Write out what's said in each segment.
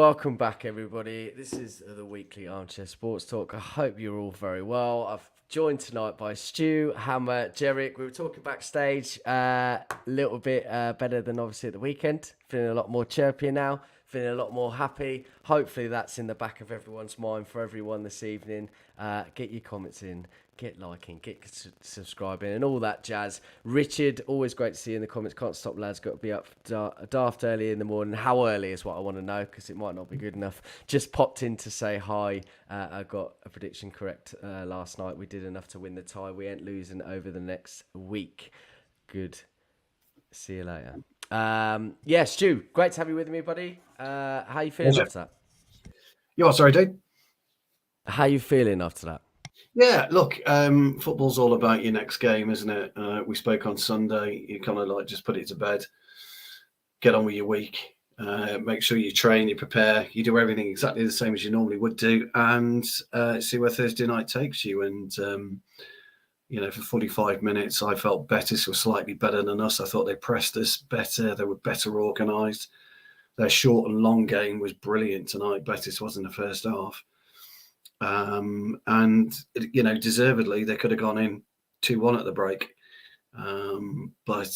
welcome back, everybody. This is the weekly Armchair Sports Talk. I hope you're all very well. I've joined tonight by Stu, Hammer, Georic. We were talking backstage, a little bit better than obviously at the weekend. Feeling a lot more chirpier now, feeling a lot more happy. Hopefully that's in the back of everyone's mind for everyone this evening. Get your comments in. Get liking, get subscribing, and all that jazz. Richard, always great to see you in the comments. Can't stop, lads. Got to be up daft early in the morning. How early is what I want to know, because it might not be good enough. Just popped in to say hi. I got a prediction correct last night. We did enough to win the tie. We ain't losing over the next week. Good. See you later. Yeah, Stu, great to have you with me, buddy. How you feeling after that? You are, sorry, dude? How you feeling after that? Yeah, look, football's all about your next game, isn't it? We spoke on Sunday. You kind of like just put it to bed, get on with your week, make sure you train, you prepare, you do everything exactly the same as you normally would do, and see where Thursday night takes you. And, for 45 minutes, I felt Betis were slightly better than us. I thought they pressed us better. They were better organised. Their short and long game was brilliant tonight. Betis was in the first half. And deservedly they could have gone in 2-1 at the break, but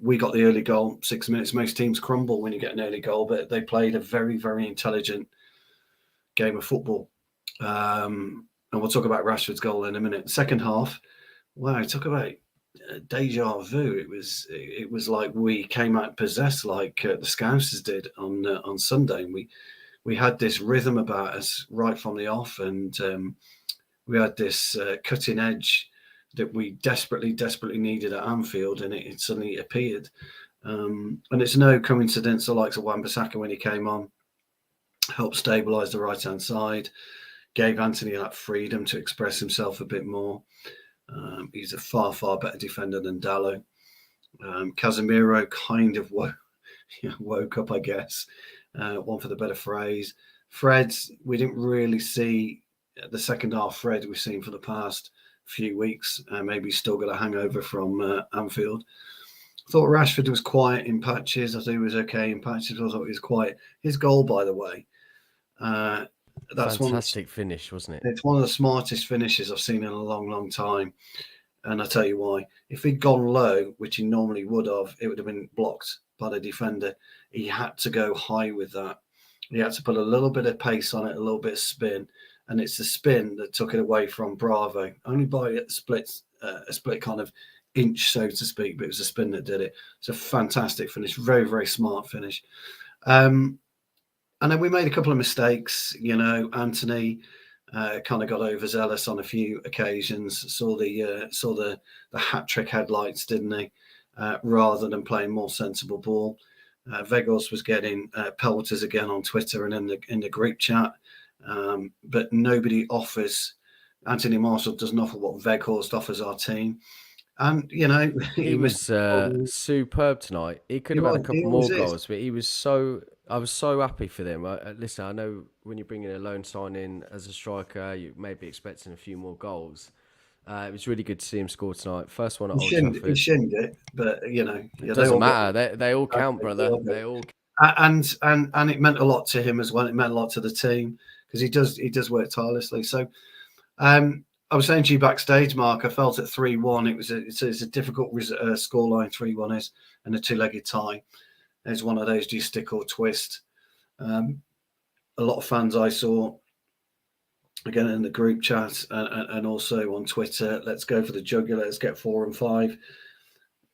we got the early goal. 6 minutes. Most teams crumble when you get an early goal, but they played a very, very intelligent game of football, and we'll talk about Rashford's goal in a minute. Second half, wow, talk about deja vu. It was like we came out possessed, like the Scousers did on Sunday. And we had this rhythm about us right from the off, and we had this cutting edge that we desperately needed at Anfield, and it suddenly appeared. And it's no coincidence the likes of Wan-Bissaka, when he came on, helped stabilise the right-hand side, gave Anthony that freedom to express himself a bit more. He's a far, far better defender than Dalot. Casemiro kind of woke up, I guess. One for the better phrase. Fred, we didn't really see the second half Fred we've seen for the past few weeks. Maybe he's still got a hangover from Anfield. I thought Rashford was quiet in patches. I thought he was okay in patches. I thought he was quiet. His goal, by the way, that's fantastic finish, wasn't it? It's one of the smartest finishes I've seen in a long, long time. And I'll tell you why. If he'd gone low, which he normally would have, it would have been blocked by the defender. He had to go high with that. He had to put a little bit of pace on it, a little bit of spin, and it's the spin that took it away from Bravo. Only by a split kind of inch, so to speak, but it was the spin that did it. It's a fantastic finish, very, very smart finish. And then we made a couple of mistakes. Anthony kind of got overzealous on a few occasions. Saw the hat trick headlights, didn't he? Rather than playing more sensible ball. Weghorst was getting pelters again on Twitter and in the group chat, but nobody offers. Anthony Marshall doesn't offer what Weghorst offers our team, and he was superb tonight. He could have had a couple more goals, but I was so happy for them. Listen, I know when you bring in a loan signing as a striker, you may be expecting a few more goals. It was really good to see him score tonight. First one at Old Trafford. He shinned it, but it doesn't matter. They all count, brother. They all. And it meant a lot to him as well. It meant a lot to the team because he does work tirelessly. So, I was saying to you backstage, Mark, I felt at 3-1. It's a difficult scoreline. 3-1 is, and a two-legged tie. It's one of those, do you stick or twist? A lot of fans I saw, again in the group chat and also on Twitter, let's go for the jugular, let's get 4 and 5,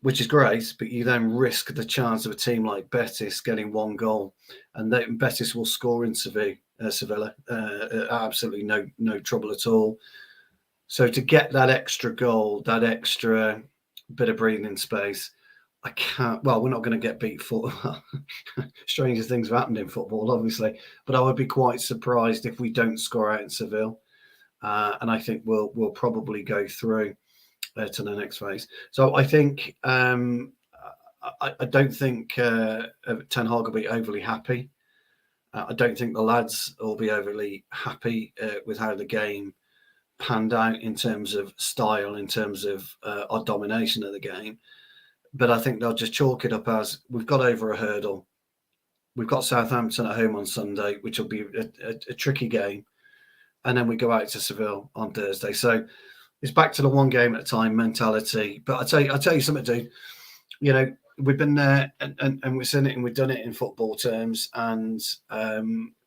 which is great, but you then risk the chance of a team like Betis getting one goal, and Betis will score in Sevilla, absolutely no trouble at all. So to get that extra goal, that extra bit of breathing space, I can't. Well, we're not going to get beat for. Stranger things have happened in football, obviously, but I would be quite surprised if we don't score out in Seville, and I think we'll probably go through to the next phase. So I think I don't think Ten Hag will be overly happy. I don't think the lads will be overly happy with how the game panned out in terms of style, in terms of our domination of the game. But I think they'll just chalk it up as we've got over a hurdle. We've got Southampton at home on Sunday, which will be a tricky game, and then we go out to Seville on Thursday. So it's back to the one game at a time mentality. But I tell you something, dude. You know, we've been there and we've seen it and we've done it in football terms. And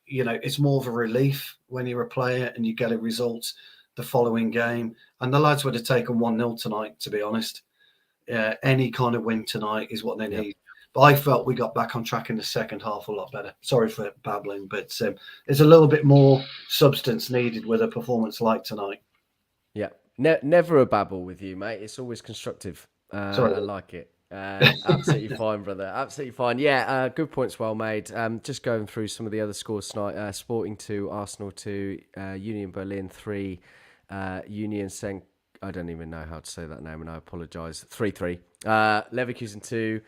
you know, it's more of a relief when you're a player and you get a result the following game. And the lads would have taken 1-0 tonight, to be honest. Any kind of win tonight is what they need. But I felt we got back on track in the second half a lot better. Sorry for babbling, but there's a little bit more substance needed with a performance like tonight. Yeah, never a babble with you, mate. It's always constructive. Sorry. I like it. Absolutely fine, brother. Absolutely fine. Yeah, good points, well made. Just going through some of the other scores tonight. Sporting 2, Arsenal 2, Union Berlin 3, Union Saint. I don't even know how to say that name, and I apologise. 3-3. Leverkusen 2.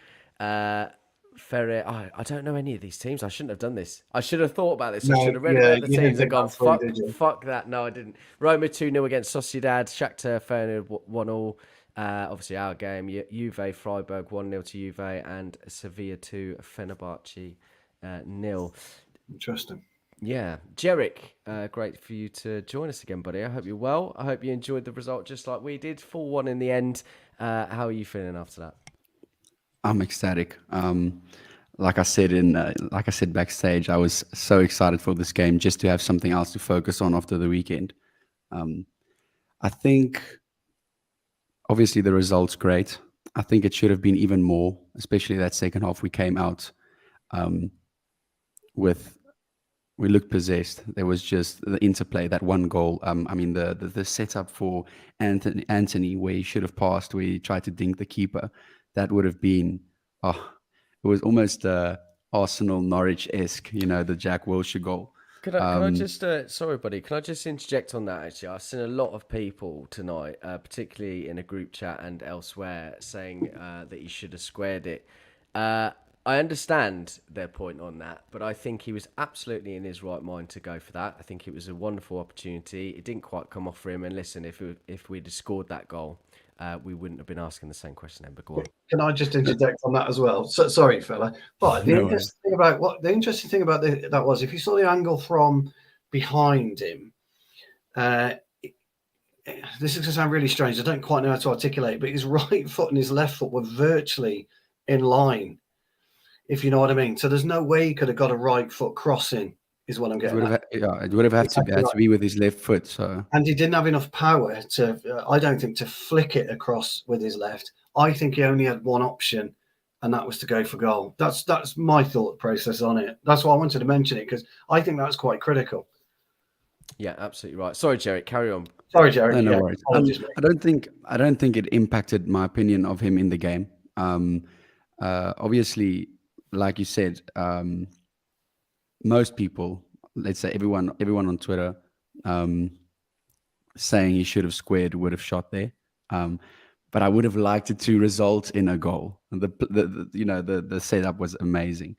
Ferret. I don't know any of these teams. I shouldn't have done this. I should have thought about this. I should have read about the teams and gone, fuck that. No, I didn't. Roma 2-0 against Sociedad. Shakhtar Feyenoord 1-1. Obviously our game. Juve Freiburg 1-0 to Juve, and Sevilla 2 Fenerbahce 0. Interesting. Yeah, Georic, great for you to join us again, buddy. I hope you're well. I hope you enjoyed the result just like we did. 4-1 in the end. How are you feeling after that? I'm ecstatic. Like I said backstage, I was so excited for this game just to have something else to focus on after the weekend. I think obviously the result's great. I think it should have been even more, especially that second half. We came out we looked possessed. There was just the interplay, that one goal. I mean, the setup for Anthony, where he should have passed, where he tried to dink the keeper. That would have been, it was almost Arsenal Norwich-esque, the Jack Wilshere goal. Can I just, sorry, buddy, can I just interject on that, actually? I've seen a lot of people tonight, particularly in a group chat and elsewhere, saying that he should have squared it. I understand their point on that, but I think he was absolutely in his right mind to go for that. I think it was a wonderful opportunity. It didn't quite come off for him. And listen, if we'd have scored that goal, we wouldn't have been asking the same question then. But go on. Can I just interject on that as well? So, sorry, fella. But the interesting thing about that was, if you saw the angle from behind him, this is going to sound really strange. I don't quite know how to articulate, but his right foot and his left foot were virtually in line, if you know what I mean. So there's no way he could have got a right foot crossing, is what I'm getting at. It would have had to be with his left foot. So, and he didn't have enough power to, I don't think, to flick it across with his left. I think he only had one option, and that was to go for goal. That's my thought process on it. That's why I wanted to mention it, because I think that's quite critical. Yeah, absolutely right. Sorry, Georic, carry on. Sorry, Georic. No worries. I don't think it impacted my opinion of him in the game. Obviously, like you said, most people, let's say everyone on Twitter, saying he should have squared, would have shot there. But I would have liked it to result in a goal. The setup was amazing.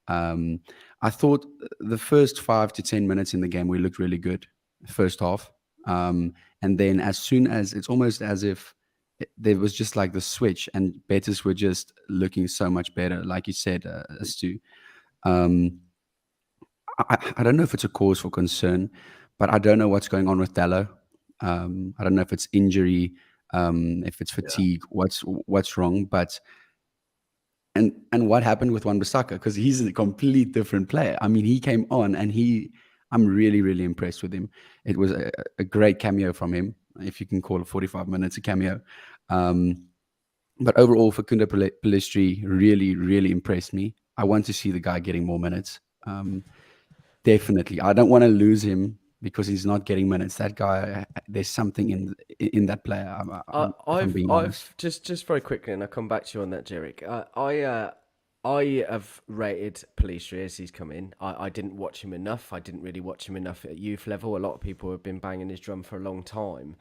I thought the first 5 to 10 minutes in the game, we looked really good, first half. And then as soon as, it's almost as if there was just like the switch, and Betis were just looking so much better, like you said, as to, I don't know if it's a cause for concern, but I don't know what's going on with Dallo. I don't know if it's injury, if it's fatigue, what's wrong, but and what happened with Wan-Bissaka, because he's a complete different player. I mean, he came on and I'm really, really impressed with him. It was a great cameo from him, if you can call it 45 minutes a cameo. But overall, Facundo Pellistri really, really impressed me. I want to see the guy getting more minutes. Definitely. I don't want to lose him because he's not getting minutes. That guy, there's something in that player. I'm being honest. Just very quickly, and I'll come back to you on that, Georic. I have rated Pellistri as he's come in. I didn't watch him enough. I didn't really watch him enough at youth level. A lot of people have been banging his drum for a long time.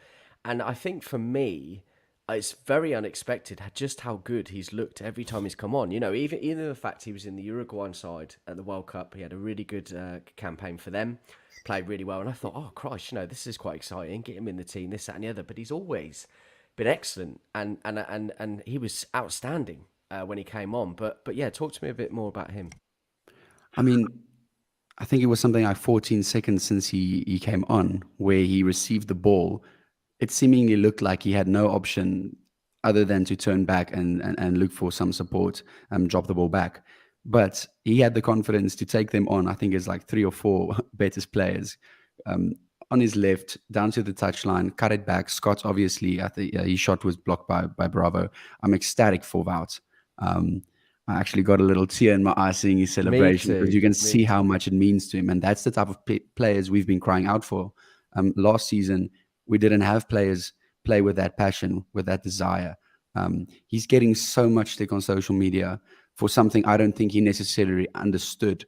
And I think for me, it's very unexpected just how good he's looked every time he's come on. Even the fact he was in the Uruguayan side at the World Cup, he had a really good campaign for them, played really well. And I thought, oh, Christ, this is quite exciting. Get him in the team, this, that and the other. But he's always been excellent. And he was outstanding when he came on. But yeah, talk to me a bit more about him. I mean, I think it was something like 14 seconds since he came on, where he received the ball. It seemingly looked like he had no option other than to turn back and look for some support and drop the ball back. But he had the confidence to take them on. I think it's like 3 or 4 Betis players um, on his left, down to the touchline, cut it back. Scott, obviously, I think his shot was blocked by Bravo. I'm ecstatic for Wout. Um, I actually got a little tear in my eye seeing his Me celebration because too. you can Me see how too. much it means to him. And that's the type of players we've been crying out for. Last season, we didn't have players play with that passion, with that desire. He's getting so much stick on social media for something I don't think he necessarily understood.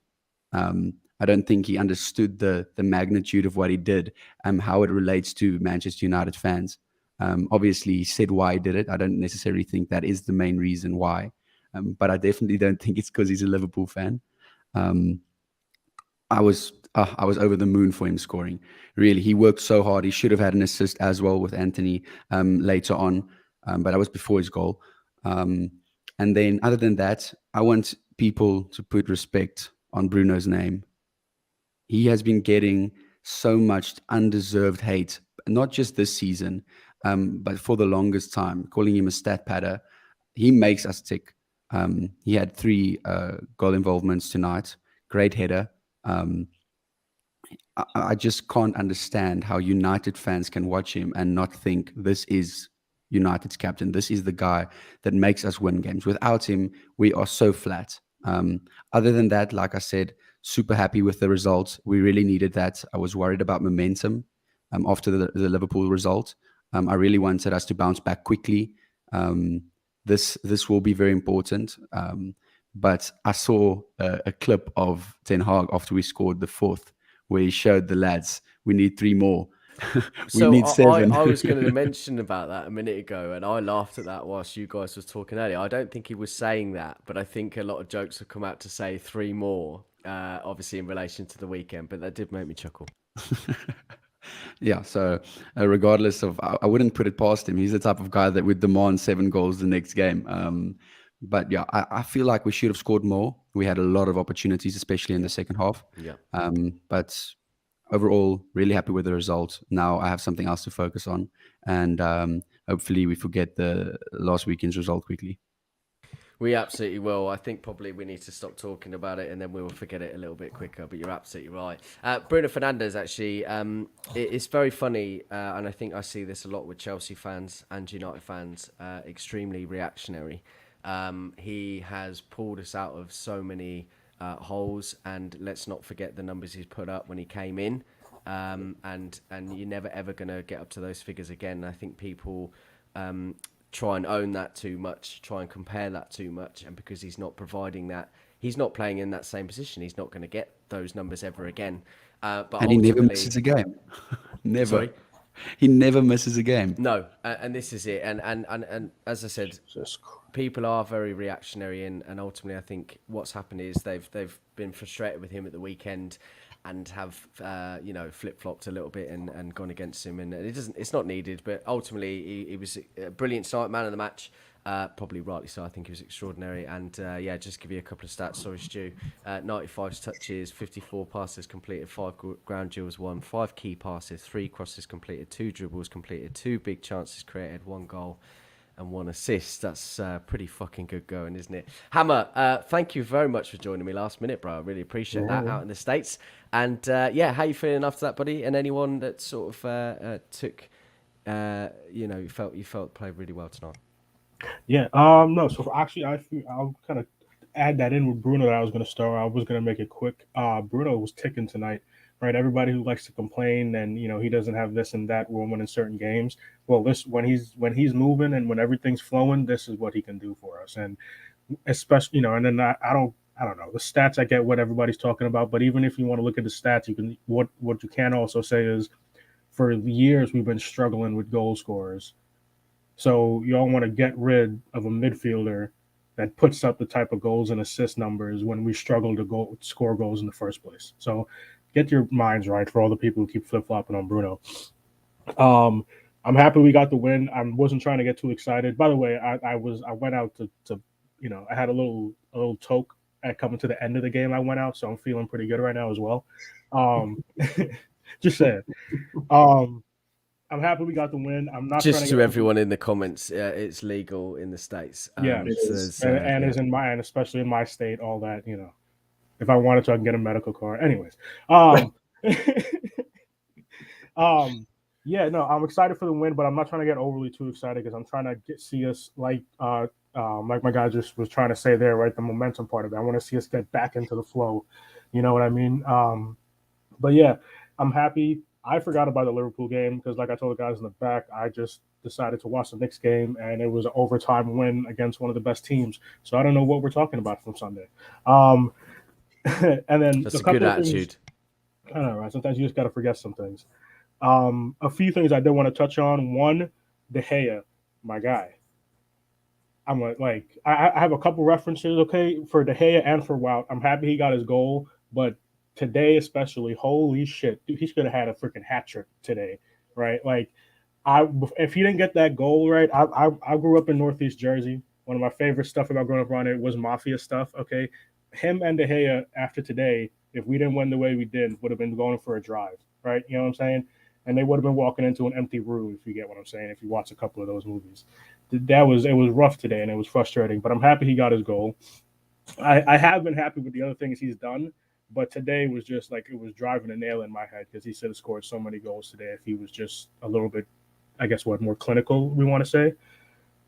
I don't think he understood the magnitude of what he did and how it relates to Manchester United fans. Obviously, he said why he did it. I don't necessarily think that is the main reason why, but I definitely don't think it's because he's a Liverpool fan. Um, I was over the moon for him scoring. Really, he worked so hard. He should have had an assist as well with Anthony later on, but that was before his goal. Um, and then, other than that, I want people to put respect on Bruno's name. He has been getting so much undeserved hate, not just this season, but for the longest time, calling him a stat padder. He makes us tick. He had 3 goal involvements tonight. Great header. Um, I just can't understand how United fans can watch him and not think this is United's captain. This is the guy that makes us win games. Without him, we are so flat. Other than that, like I said, super happy with the results. We really needed that. I was worried about momentum after the Liverpool result. I really wanted us to bounce back quickly. Um, this will be very important. But I saw a clip of Ten Hag after we scored the fourth, where he showed the lads, we need 3 more. We So need 7. I was going to mention about that a minute ago, and I laughed at that whilst you guys was talking earlier. I don't think he was saying that, but I think a lot of jokes have come out to say 3 more, obviously in relation to the weekend. But that did make me chuckle. Yeah, so regardless of, I wouldn't put it past him. He's the type of guy that would demand 7 goals the next game. But yeah, I feel like we should have scored more. We had a lot of opportunities, especially in the second half. Yeah. But overall, really happy with the result. Now I have something else to focus on, and hopefully we forget the last weekend's result quickly. We absolutely will. I think probably we need to stop talking about it and then we will forget it a little bit quicker. But you're absolutely right. Bruno Fernandes, actually, it's very funny. And I think I see this a lot with Chelsea fans and United fans, extremely reactionary. He has pulled us out of so many holes. And let's not forget the numbers he's put up when he came in. And you're never, ever going to get up to those figures again. I think people... try and own that too much, try and compare that too much, and because he's not providing that, he's not playing in that same position, he's not going to get those numbers ever again. But And he never ultimately, misses a game. Never. sorry, He never misses a game. no, and this is it. And as I said, people are very reactionary, and ultimately, I think what's happened is they've been frustrated with him at the weekend, and have flip flopped a little bit and gone against him, and it's not needed. But ultimately, he was a brilliant start, man of the match. Probably rightly so. I think he was extraordinary. And just give you a couple of stats. Sorry, Stu. 95 touches, 54 passes completed, 5 ground duels won, 5 key passes, 3 crosses completed, 2 dribbles completed, 2 big chances created, 1 goal and 1 assist. That's pretty fucking good going, isn't it? Hammer, thank you very much for joining me last minute, bro. I really appreciate that out in the States. And how you feeling after that, buddy? And anyone that sort of took, you felt played really well tonight. Yeah. No. So actually, I'll kind of add that in with Bruno that I was going to start. I was going to make it quick. Bruno was ticking tonight, right? Everybody who likes to complain and he doesn't have this and that woman in certain games. Well, this when he's moving and when everything's flowing, this is what he can do for us. And especially and then I don't know the stats. I get what everybody's talking about, but even if you want to look at the stats, you can what you can also say is for years we've been struggling with goal scorers. So y'all want to get rid of a midfielder that puts up the type of goals and assist numbers when we struggle to score goals in the first place. So get your minds right for all the people who keep flip-flopping on Bruno. I'm happy we got the win. I wasn't trying to get too excited. By the way, I went out to I had a little toke at coming to the end of the game, I went out, so I'm feeling pretty good right now as well. Just saying. I'm happy we got the win. I'm not trying Just to to get everyone in the comments, it's legal in the States. Yeah, it so is. and is in my, and especially in my state, all that, you know. If I wanted to, I can get a medical card. Anyways, yeah, no, I'm excited for the win, but I'm not trying to get overly too excited because I'm trying to see us like my guy just was trying to say there, right? The momentum part of it. I want to see us get back into the flow. You know what I mean? But yeah, I'm happy. I forgot about the Liverpool game because, like I told the guys in the back, I just decided to watch the Knicks game, and it was an overtime win against one of the best teams. So I don't know what we're talking about from Sunday. And then That's a a good couple of things. attitude. I don't know, right? Sometimes you just got to forget some things. A few things I did want to touch on. One, De Gea, my guy. I'm like I have a couple references, okay, for De Gea and for Wout. I'm happy he got his goal, but today especially, holy shit, dude, he should have had a freaking hat trick today, right? Like, if he didn't get that goal, right? I grew up in Northeast Jersey. One of my favorite stuff about growing up around it was mafia stuff. Okay, him and De Gea after today, if we didn't win the way we did, would have been going for a drive, right? You know what I'm saying? And they would have been walking into an empty room, if you get what I'm saying. If you watch a couple of those movies, it was rough today and it was frustrating. But I'm happy he got his goal. I have been happy with the other things he's done, but today was just like it was driving a nail in my head because he should have scored so many goals today if he was just a little bit, I guess, more clinical, we want to say.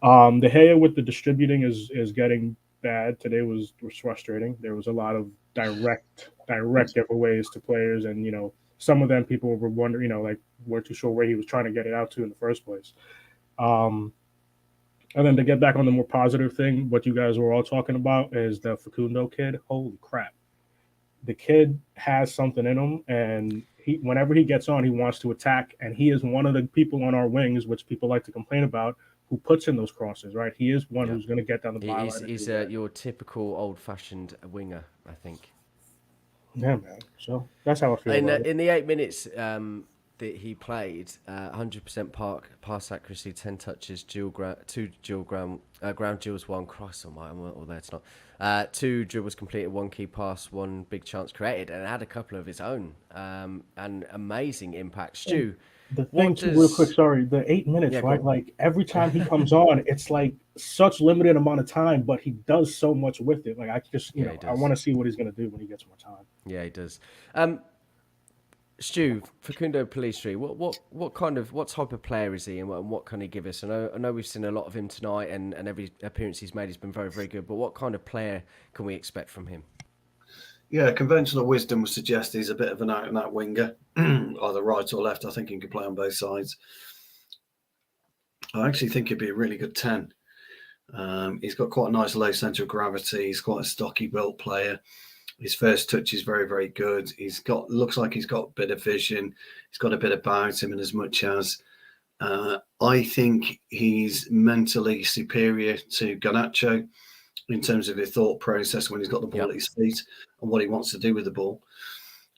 De Gea with the distributing is getting bad. Today was frustrating. There was a lot of direct giveaways to players, and you know, some of them people were wondering, you know, like weren't too sure where he was trying to get it out to in the first place. And then to get back on the more positive thing, what you guys were all talking about is the Facundo kid. Holy crap. The kid has something in him, and whenever he gets on, he wants to attack, and he is one of the people on our wings, which people like to complain about, who puts in those crosses, right? He is one who's going to get down the byline. He's your typical old-fashioned winger, I think. Yeah, man. So that's how I feel about it. In the 8 minutes that he played, 100% pass accuracy, 10 touches, two dual ground duels, one cross. It's not. 2 dribbles completed, 1 key pass, 1 big chance created, and had a couple of his own. And amazing impact. Stu, the thing too, real quick, sorry, the 8 minutes, yeah, right? Like every time he comes on, it's like such limited amount of time, but he does so much with it. Like I just, you know, I want to see what he's going to do when he gets more time. Yeah, he does. Stu, Facundo Pellistri, what type of player is he, and what can he give us? I know we've seen a lot of him tonight, and every appearance he's made has been very, very good. But what kind of player can we expect from him? Yeah, conventional wisdom would suggest he's a bit of an out-and-out winger, either right or left. I think he can play on both sides. I actually think he'd be a really good 10. He's got quite a nice low centre of gravity. He's quite a stocky built player. His first touch is very, very good. Looks like he's got a bit of vision. He's got a bit about him, in as much as I think he's mentally superior to Garnacho in terms of his thought process when he's got the ball at his feet and what he wants to do with the ball.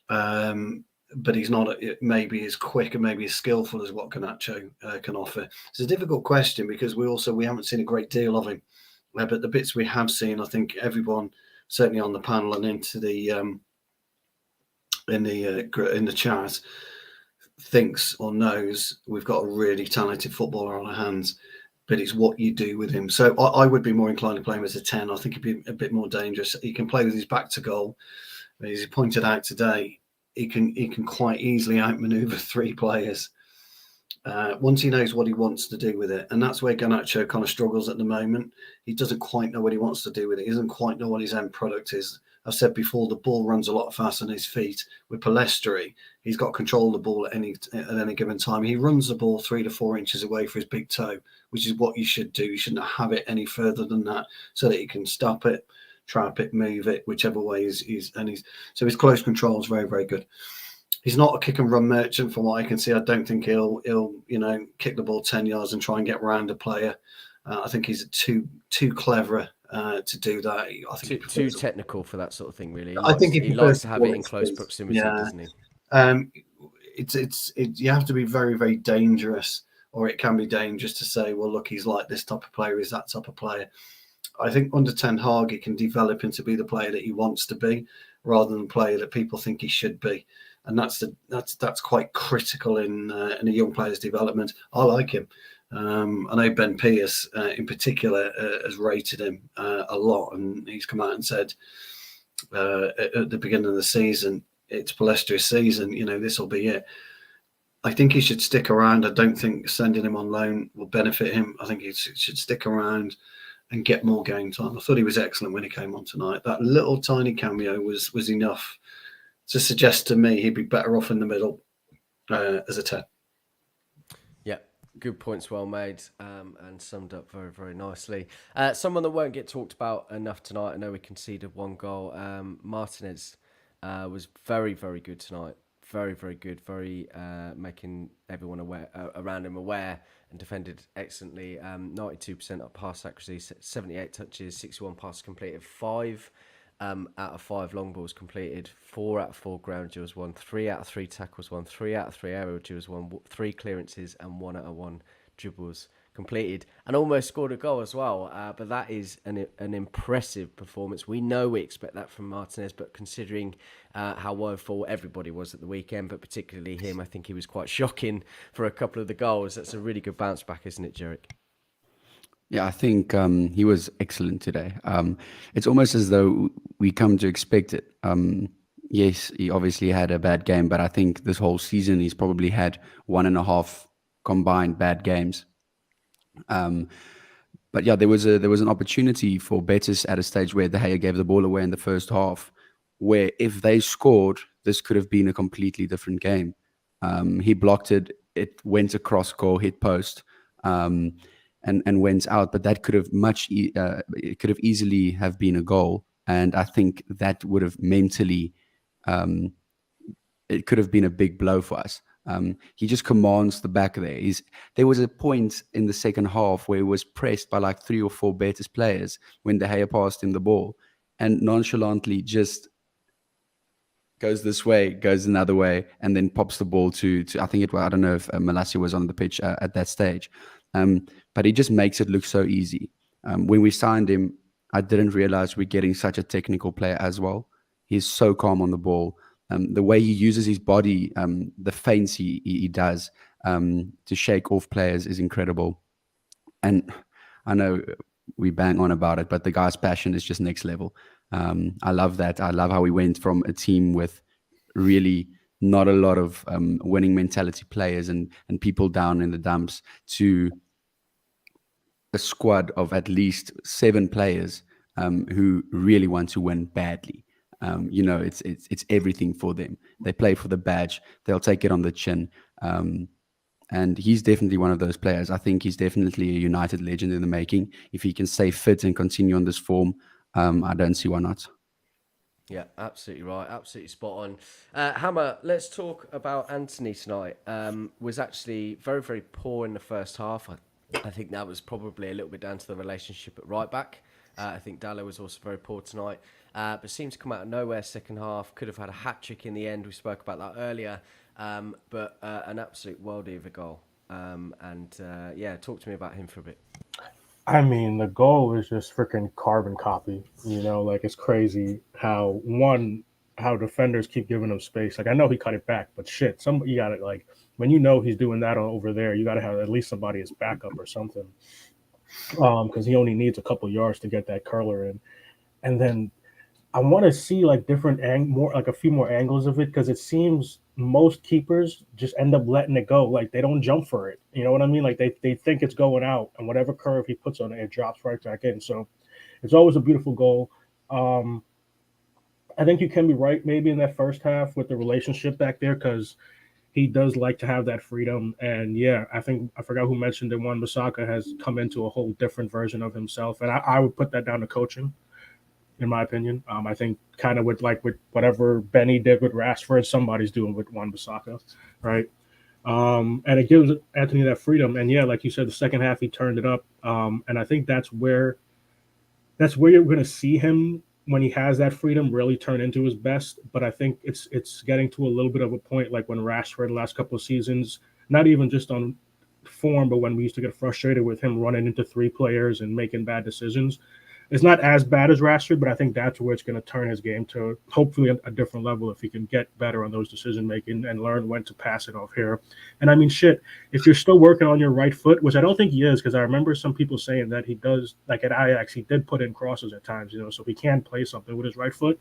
But he's not maybe as quick and maybe as skillful as what Garnacho can offer. It's a difficult question because we haven't seen a great deal of him. But the bits we have seen, I think everyone, certainly on the panel and into the in the chat, thinks or knows we've got a really talented footballer on our hands, but it's what you do with him. So I would be more inclined to play him as a 10. I think he'd be a bit more dangerous. He can play with his back to goal. As he pointed out today, he can quite easily outmaneuver 3 players once he knows what he wants to do with it. And that's where Garnacho kind of struggles at the moment. He doesn't quite know what he wants to do with it. He doesn't quite know what his end product is. I've said before, the ball runs a lot faster on his feet. With Pellistri, he's got control of the ball at any given time. He runs the ball 3 to 4 inches away for his big toe, which is what you should do. You shouldn't have it any further than that, so that you can stop it, trap it, move it, whichever way so his close control is very, very good. He's not a kick and run merchant from what I can see. I don't think he'll kick the ball 10 yards and try and get around a player. I think he's too clever to do that. I think too technical for that sort of thing, really. I think he likes to have it in close proximity, doesn't he? You have to be very, very dangerous, or it can be dangerous to say, well, look, he's like this type of player, he's that type of player. I think under Ten Hag, he can develop into be the player that he wants to be, rather than the player that people think he should be, and that's quite critical in a young player's development. I like him. I know Ben Pierce, in particular, has rated him a lot, and he's come out and said at the beginning of the season, it's Palestri's season. This will be it. I think he should stick around. I don't think sending him on loan will benefit him. I think he should stick around and get more game time. I thought he was excellent when he came on tonight. That little tiny cameo was enough to suggest to me he'd be better off in the middle as a 10. Yeah, good points, well made, and summed up very, very nicely. Someone that won't get talked about enough tonight. I know we conceded one goal. Martinez was very, very good tonight. Very, very good. Very making everyone aware around him aware, and defended excellently. 92% up pass accuracy, 78 touches, 61 passes completed, 5 out of 5 long balls completed, 4 out of 4 ground duels won, 3 out of 3 tackles won, 3 out of 3 aerial duels won, 3 clearances, and 1 out of 1 dribbles completed, and almost scored a goal as well. But that is an impressive performance. We know we expect that from Martinez, but considering how woeful everybody was at the weekend, but particularly him, I think he was quite shocking for a couple of the goals. That's a really good bounce back, isn't it, Georic? Yeah, I think he was excellent today. It's almost as though we come to expect it. Yes, he obviously had a bad game, but I think this whole season he's probably had 1.5 combined bad games. But yeah, there was an opportunity for Betis at a stage where De Gea gave the ball away in the first half, where if they scored, this could have been a completely different game. He blocked it; it went across goal, hit post, and went out. But that could have it could have easily have been a goal, and I think that would have mentally, it could have been a big blow for us. He just commands the back there. There was a point in the second half where he was pressed by like 3 or 4 Betis players when De Gea passed him the ball, and nonchalantly just goes this way, goes another way, and then pops the ball to I think I don't know if Malacia was on the pitch at that stage, but he just makes it look so easy. When we signed him, I didn't realize we're getting such a technical player as well. He's so calm on the ball. The way he uses his body, the feints he does to shake off players is incredible. And I know we bang on about it, but the guy's passion is just next level. I love that. I love how we went from a team with really not a lot of winning mentality players and people down in the dumps to a squad of at least 7 players who really want to win badly. It's everything for them. They play for the badge. They'll take it on the chin. And he's definitely one of those players. I think he's definitely a United legend in the making. If he can stay fit and continue on this form, I don't see why not. Yeah, absolutely right. Absolutely spot on. Hammer, let's talk about Anthony tonight. Was actually very, very poor in the first half. I think that was probably a little bit down to the relationship at right back. I think Dallo was also very poor tonight. But seemed to come out of nowhere second half. Could have had a hat-trick in the end. We spoke about that earlier. But an absolute worldie of a goal. Talk to me about him for a bit. I mean, the goal is just freaking carbon copy. It's crazy how defenders keep giving him space. Like, I know he cut it back, but shit, you got to, like, when he's doing that over there, you got to have at least somebody as backup or something. Because he only needs a couple yards to get that curler in. And then I want to see like a few more angles of it, because it seems most keepers just end up letting it go. Like, they don't jump for it. You know what I mean? Like, they think it's going out, and whatever curve he puts on it, it drops right back in. So it's always a beautiful goal. I think you can be right maybe in that first half with the relationship back there, because he does like to have that freedom. And yeah, I forgot who mentioned that Wan-Bissaka has come into a whole different version of himself. And I would put that down to coaching, in my opinion. I think kind of with whatever Benny did with Rashford, somebody's doing with Wan-Bissaka, right? And it gives Anthony that freedom. And yeah, like you said, the second half he turned it up. And I think that's where you're going to see him, when he has that freedom, really turn into his best. But I think it's getting to a little bit of a point like when Rashford the last couple of seasons, not even just on form, but when we used to get frustrated with him running into 3 players and making bad decisions. It's not as bad as Rashford, but I think that's where it's going to turn his game to hopefully a different level if he can get better on those decision making and learn when to pass it off here. And I mean, shit, if you're still working on your right foot, which I don't think he is, because I remember some people saying that he does, like at Ajax, he did put in crosses at times, so he can play something with his right foot.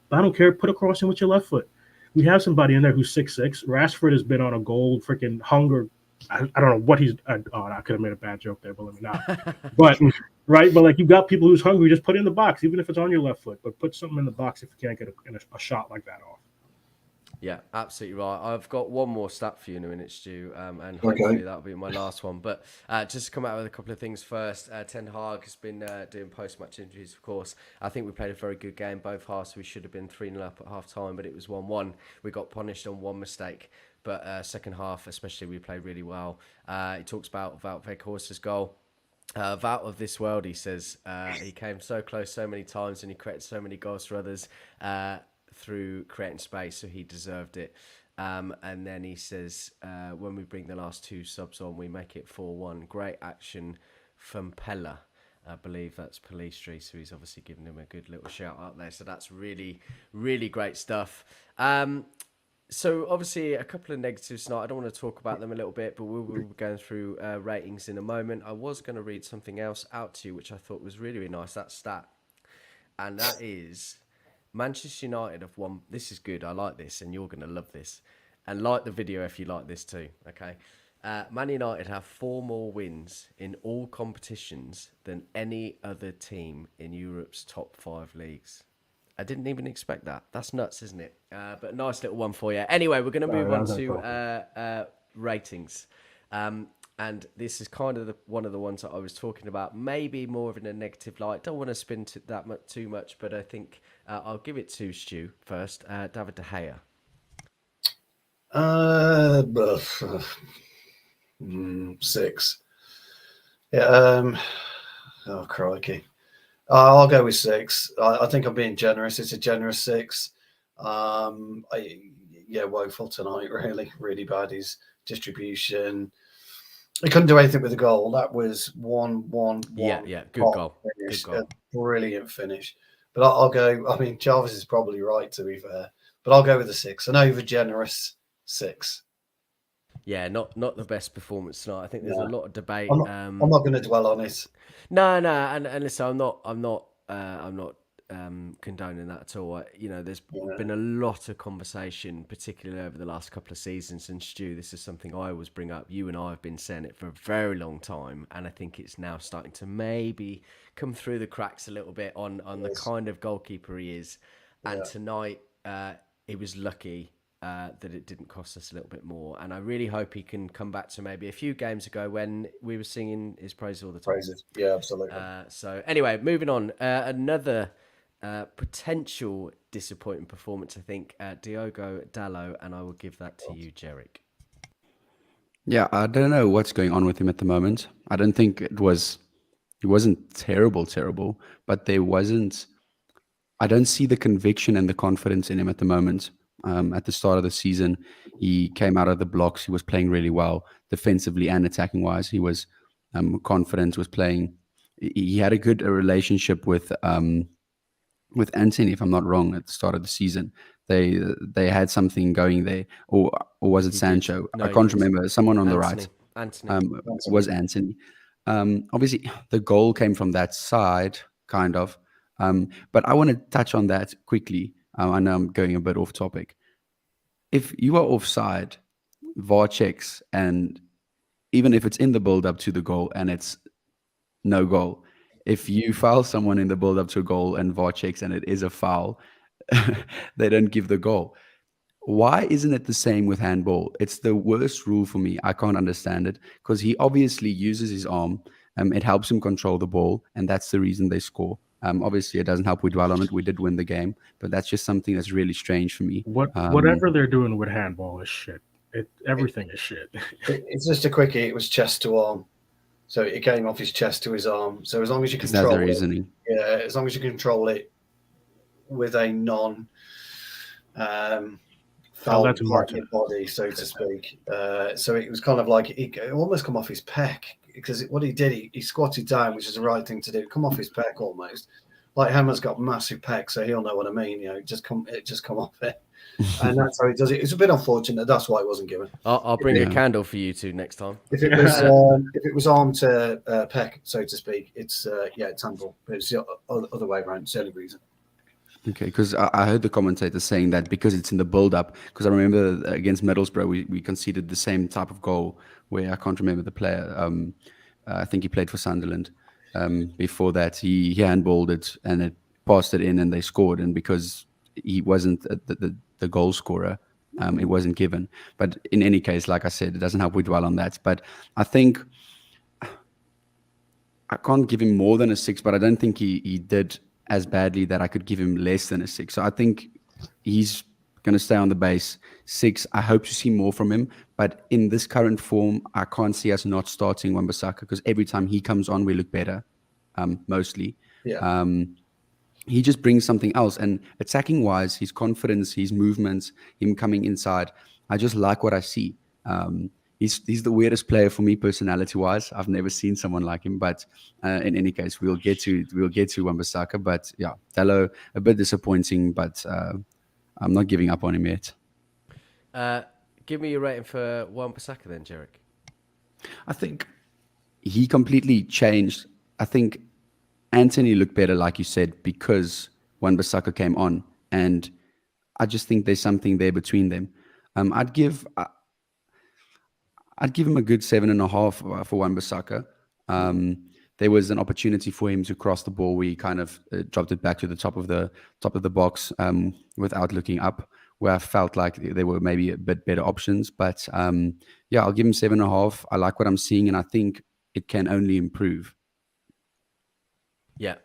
But I don't care, put a cross in with your left foot. We have somebody in there who's 6'6". Rashford has been on a goal freaking hunger. I don't know what he's. I could have made a bad joke there, but let me not. But right, but like you got people who's hungry, just put it in the box, even if it's on your left foot. But put something in the box if you can't get a shot like that off. Yeah, absolutely right. I've got one more stat for you in a minute, Stu, and hopefully that'll be my last one. But just to come out with a couple of things first, Ten Hag has been doing post-match interviews, of course. I think we played a very good game, both halves. We should have been 3-0 up at half-time, but it was 1-1. We got punished on one mistake. But second half, especially, we played really well. He talks about Wout Weghorst's goal. Wout of this world, he says. He came so close so many times and he created so many goals for others through creating space, so he deserved it. And then he says, when we bring the last two subs on, we make it 4-1. Great action from Pella. I believe that's Palistri, so he's obviously giving him a good little shout out there. So that's really, really great stuff. So obviously a couple of negatives tonight. I don't want to talk about them a little bit, but we'll be going through ratings in a moment. I was going to read something else out to you, which I thought was really, really nice, that stat. And that is Manchester United have won. This is good. I like this, and you're going to love this. And like the video if you like this too, okay? Man United have 4 more wins in all competitions than any other team in Europe's top 5 leagues. I didn't even expect that. That's nuts, isn't it? But a nice little one for you. Anyway, we're going to move on to ratings. And this is kind of one of the ones that I was talking about, maybe more of in a negative light. Don't want to spin too much, but I think I'll give it to Stu first. David De Gea. 6. Yeah. Oh, crikey. I'll go with 6. I think I'm being generous. It's a generous 6. Woeful tonight. Really, really bad. His distribution. He couldn't do anything with the goal. That was 1-1-1. Yeah. Good goal. Finish, good goal. A brilliant finish. But I'll go. I mean, Jarvis is probably right, to be fair. But I'll go with a 6. An over generous 6. Yeah, not the best performance tonight. I think there's a lot of debate. I'm not going to dwell on it. No, and listen, I'm not condoning that at all. There's been a lot of conversation, particularly over the last couple of seasons. And Stu, this is something I always bring up. You and I have been saying it for a very long time, and I think it's now starting to maybe come through the cracks a little bit on the kind of goalkeeper he is. And tonight, he was lucky that it didn't cost us a little bit more. And I really hope he can come back to maybe a few games ago when we were singing his praises all the time. Praises. Yeah, absolutely. So anyway, moving on. Another potential disappointing performance, I think, Diogo Dalot, and I will give that to you, Georic. Yeah, I don't know what's going on with him at the moment. I don't think it wasn't terrible, but I don't see the conviction and the confidence in him at the moment. At the start of the season, he came out of the blocks. He was playing really well, defensively and attacking wise. He was confident, was playing. He had a good relationship with Anthony, if I'm not wrong, at the start of the season. They had something going there, or was it Sancho? No, I can't remember. Someone on the right. Anthony. Was Anthony. Obviously, the goal came from that side, kind of. But I want to touch on that quickly. I know I'm going a bit off topic. If you are offside, VAR checks, and even if it's in the build-up to the goal and it's no goal, if you foul someone in the build-up to a goal and VAR checks and it is a foul, they don't give the goal. Why isn't it the same with handball? It's the worst rule for me. I can't understand it because he obviously uses his arm. It helps him control the ball, and that's the reason they score. Obviously, it doesn't help we dwell on it. We did win the game, but that's just something that's really strange for me. Whatever they're doing with handball is shit. Everything is shit. It's just a quickie. It was chest to arm. So it came off his chest to his arm. So as long as you control Is that the reasoning? As long as you control it with a non foul body, so to speak. So it was kind of like it almost come off his pec. because what he did, he squatted down, which is the right thing to do. Come off his pec almost. Like Hammer's got massive pecs, so he'll know what I mean. It just come off it, and that's how he does it. It's a bit unfortunate. That's why it wasn't given. I'll bring a candle for you two next time. If it was arm to pec, so to speak, it's handball. But it's the other way around. It's the only reason. Okay, because I heard the commentator saying that because it's in the build-up. Because I remember against Middlesbrough, we conceded the same type of goal where I can't remember the player. I think he played for Sunderland. Before that, he handballed it and it passed it in, and they scored. And because he wasn't the goal scorer, it wasn't given. But in any case, like I said, it doesn't help we dwell on that. But I think I can't give him more than a 6, but I don't think he did as badly that I could give him less than a 6. So I think he's going to stay on the base 6. I hope to see more from him, but in this current form, I can't see us not starting Wan-Bissaka because every time he comes on, we look better, mostly. Yeah. He just brings something else, and attacking wise, his confidence, his movements, him coming inside, I just like what I see. He's the weirdest player for me personality wise. I've never seen someone like him, but in any case, we'll get to Wan-Bissaka. But yeah, Dalot a bit disappointing, but I'm not giving up on him yet. Give me your rating for Wan-Bissaka then, Georic. I think he completely changed. I think Anthony looked better, like you said, because Wan-Bissaka came on, and I just think there's something there between them. I'd give him a good 7.5 for Wan-Bissaka. There was an opportunity for him to cross the ball. We kind of dropped it back to the top of the box without looking up, where I felt like there were maybe a bit better options. But yeah, I'll give him 7.5. I like what I'm seeing, and I think it can only improve. Yeah,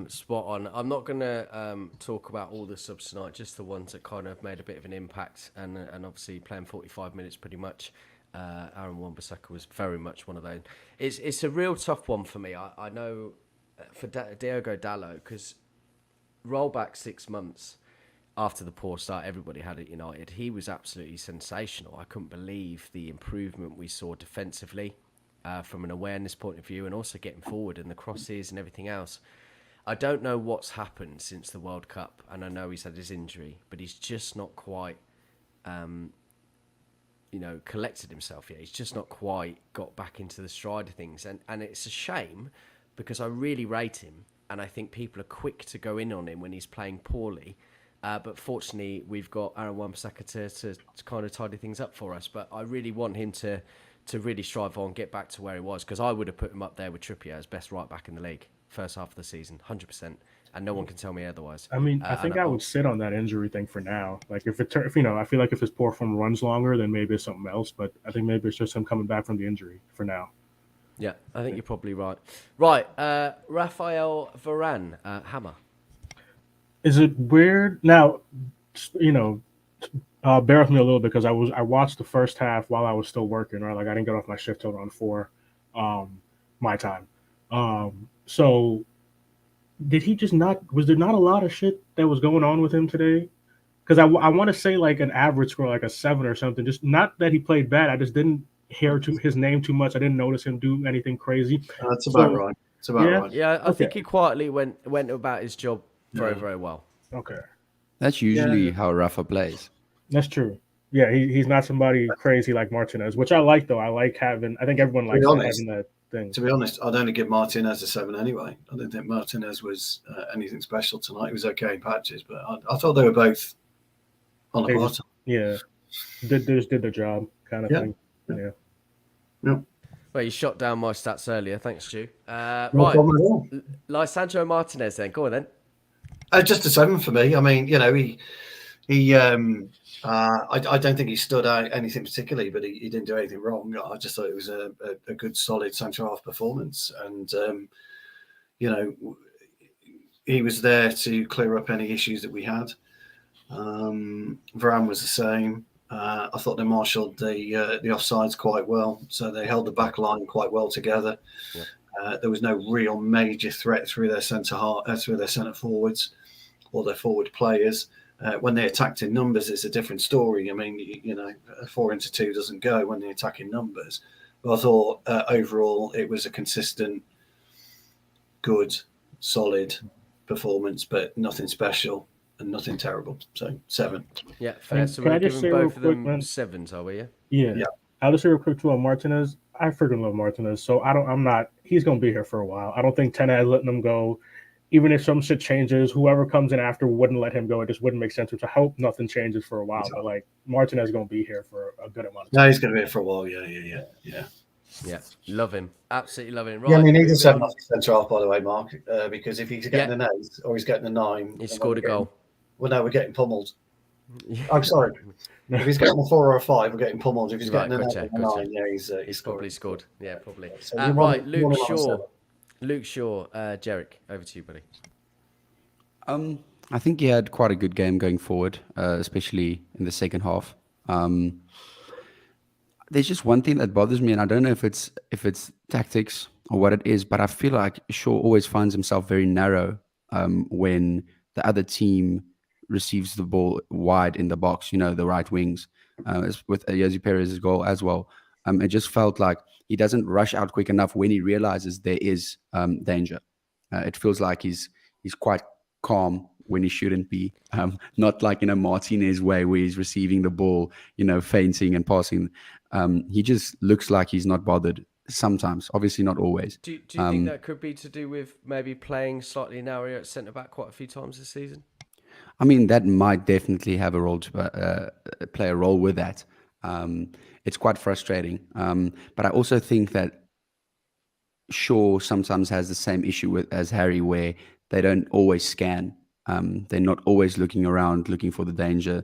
spot on. I'm not going to talk about all the subs tonight, just the ones that kind of made a bit of an impact, and obviously playing 45 minutes pretty much. Aaron Wan-Bissaka was very much one of those. It's a real tough one for me. I know for Diogo Dalot, because roll back 6 months after the poor start everybody had at United, he was absolutely sensational. I couldn't believe the improvement we saw defensively from an awareness point of view, and also getting forward and the crosses and everything else. I don't know what's happened since the World Cup, and I know he's had his injury, but he's just not quite collected himself yet. He's just not quite got back into the stride of things. And it's a shame because I really rate him, and I think people are quick to go in on him when he's playing poorly. But fortunately, we've got Aaron Wan-Bissaka to kind of tidy things up for us. But I really want him to really strive on, get back to where he was, because I would have put him up there with Trippier as best right back in the league first half of the season, 100%. And no one can tell me otherwise. I mean, I think I would sit on that injury thing for now. Like if I feel like if his poor form runs longer, then maybe it's something else. But I think maybe it's just him coming back from the injury for now. Yeah, I think you're probably right. Right, Raphael Varane, Hammer. Is it weird now? Bear with me a little bit because I watched the first half while I was still working. Right, like I didn't get off my shift till around 4, my time. So. Did he just not? Was there not a lot of shit that was going on with him today? Because I want to say like an average score, like a 7 or something. Just not that he played bad. I just didn't hear his name too much. I didn't notice him do anything crazy. That's about right. It's about right. Yeah, I think he quietly went about his job very, very well. Okay. That's usually how Rafa plays. That's true. Yeah, he's not somebody crazy like Martinez, which I like though. I think everyone likes having that thing. To be honest, I'd only give Martinez a 7 anyway. I didn't think Martinez was anything special tonight. He was okay in patches, but I thought they were both on the bottom. Yeah, did the job kind of thing. Yeah. Well, you shot down my stats earlier. Thanks, Stu. No right, problem at all. Lisandro Martinez then. Go on then. Just a 7 for me. I mean, he I don't think he stood out anything particularly, but he didn't do anything wrong. I just thought it was a good, solid centre-half performance. And, he was there to clear up any issues that we had. Varane was the same. I thought they marshalled the offsides quite well. So they held the back line quite well together. Yeah. There was no real major threat through their centre forwards or their forward players. When they attacked in numbers, it's a different story. I mean, 4-2 doesn't go when they attack in numbers. But I thought overall it was a consistent, good, solid performance, but nothing special and nothing terrible. So 7. Yeah, fair. And So can we're I just giving say real both of quick, them man? 7s, are we? Yeah. Yeah. Yeah. I'll just say real quick too on Martinez. I freaking love Martinez. So I'm not, he's going to be here for a while. I don't think Tenna is letting him go. Even if some shit changes, whoever comes in after wouldn't let him go. It just wouldn't make sense, which I hope nothing changes for a while. But like Martinez is going to be here for a good amount of No, time. he's going to be here for a while. Yeah. Yeah, love him. Absolutely love him. Yeah, I Right, mean, he moving just said on. off centre half, by the way, Mark, because if he's getting an 8 or he's getting a 9, He scored a goal. Well, no, we're getting pummeled. I'm sorry. If he's getting a 4 or a 5, we're getting pummeled. If he's getting an 8 or a 9, yeah, he's probably scored. Yeah, probably. So Right, Luke Shaw. Luke Shaw, Georic, over to you, buddy. I think he had quite a good game going forward, especially in the second half. There's just one thing that bothers me, and I don't know if it's tactics or what it is, but I feel like Shaw always finds himself very narrow when the other team receives the ball wide in the box. The right wings, with Jose Perez's goal as well. It just felt like he doesn't rush out quick enough when he realizes there is danger. It feels like he's quite calm when he shouldn't be, not like in a Martinez way where he's receiving the ball, fainting and passing. He just looks like he's not bothered sometimes, obviously not always. Do you think that could be to do with maybe playing slightly narrower at centre-back quite a few times this season? I mean, that might definitely have a role to play a role with that. It's quite frustrating. But I also think that Shaw sometimes has the same issue as Harry, where they don't always scan. They're not always looking around, looking for the danger.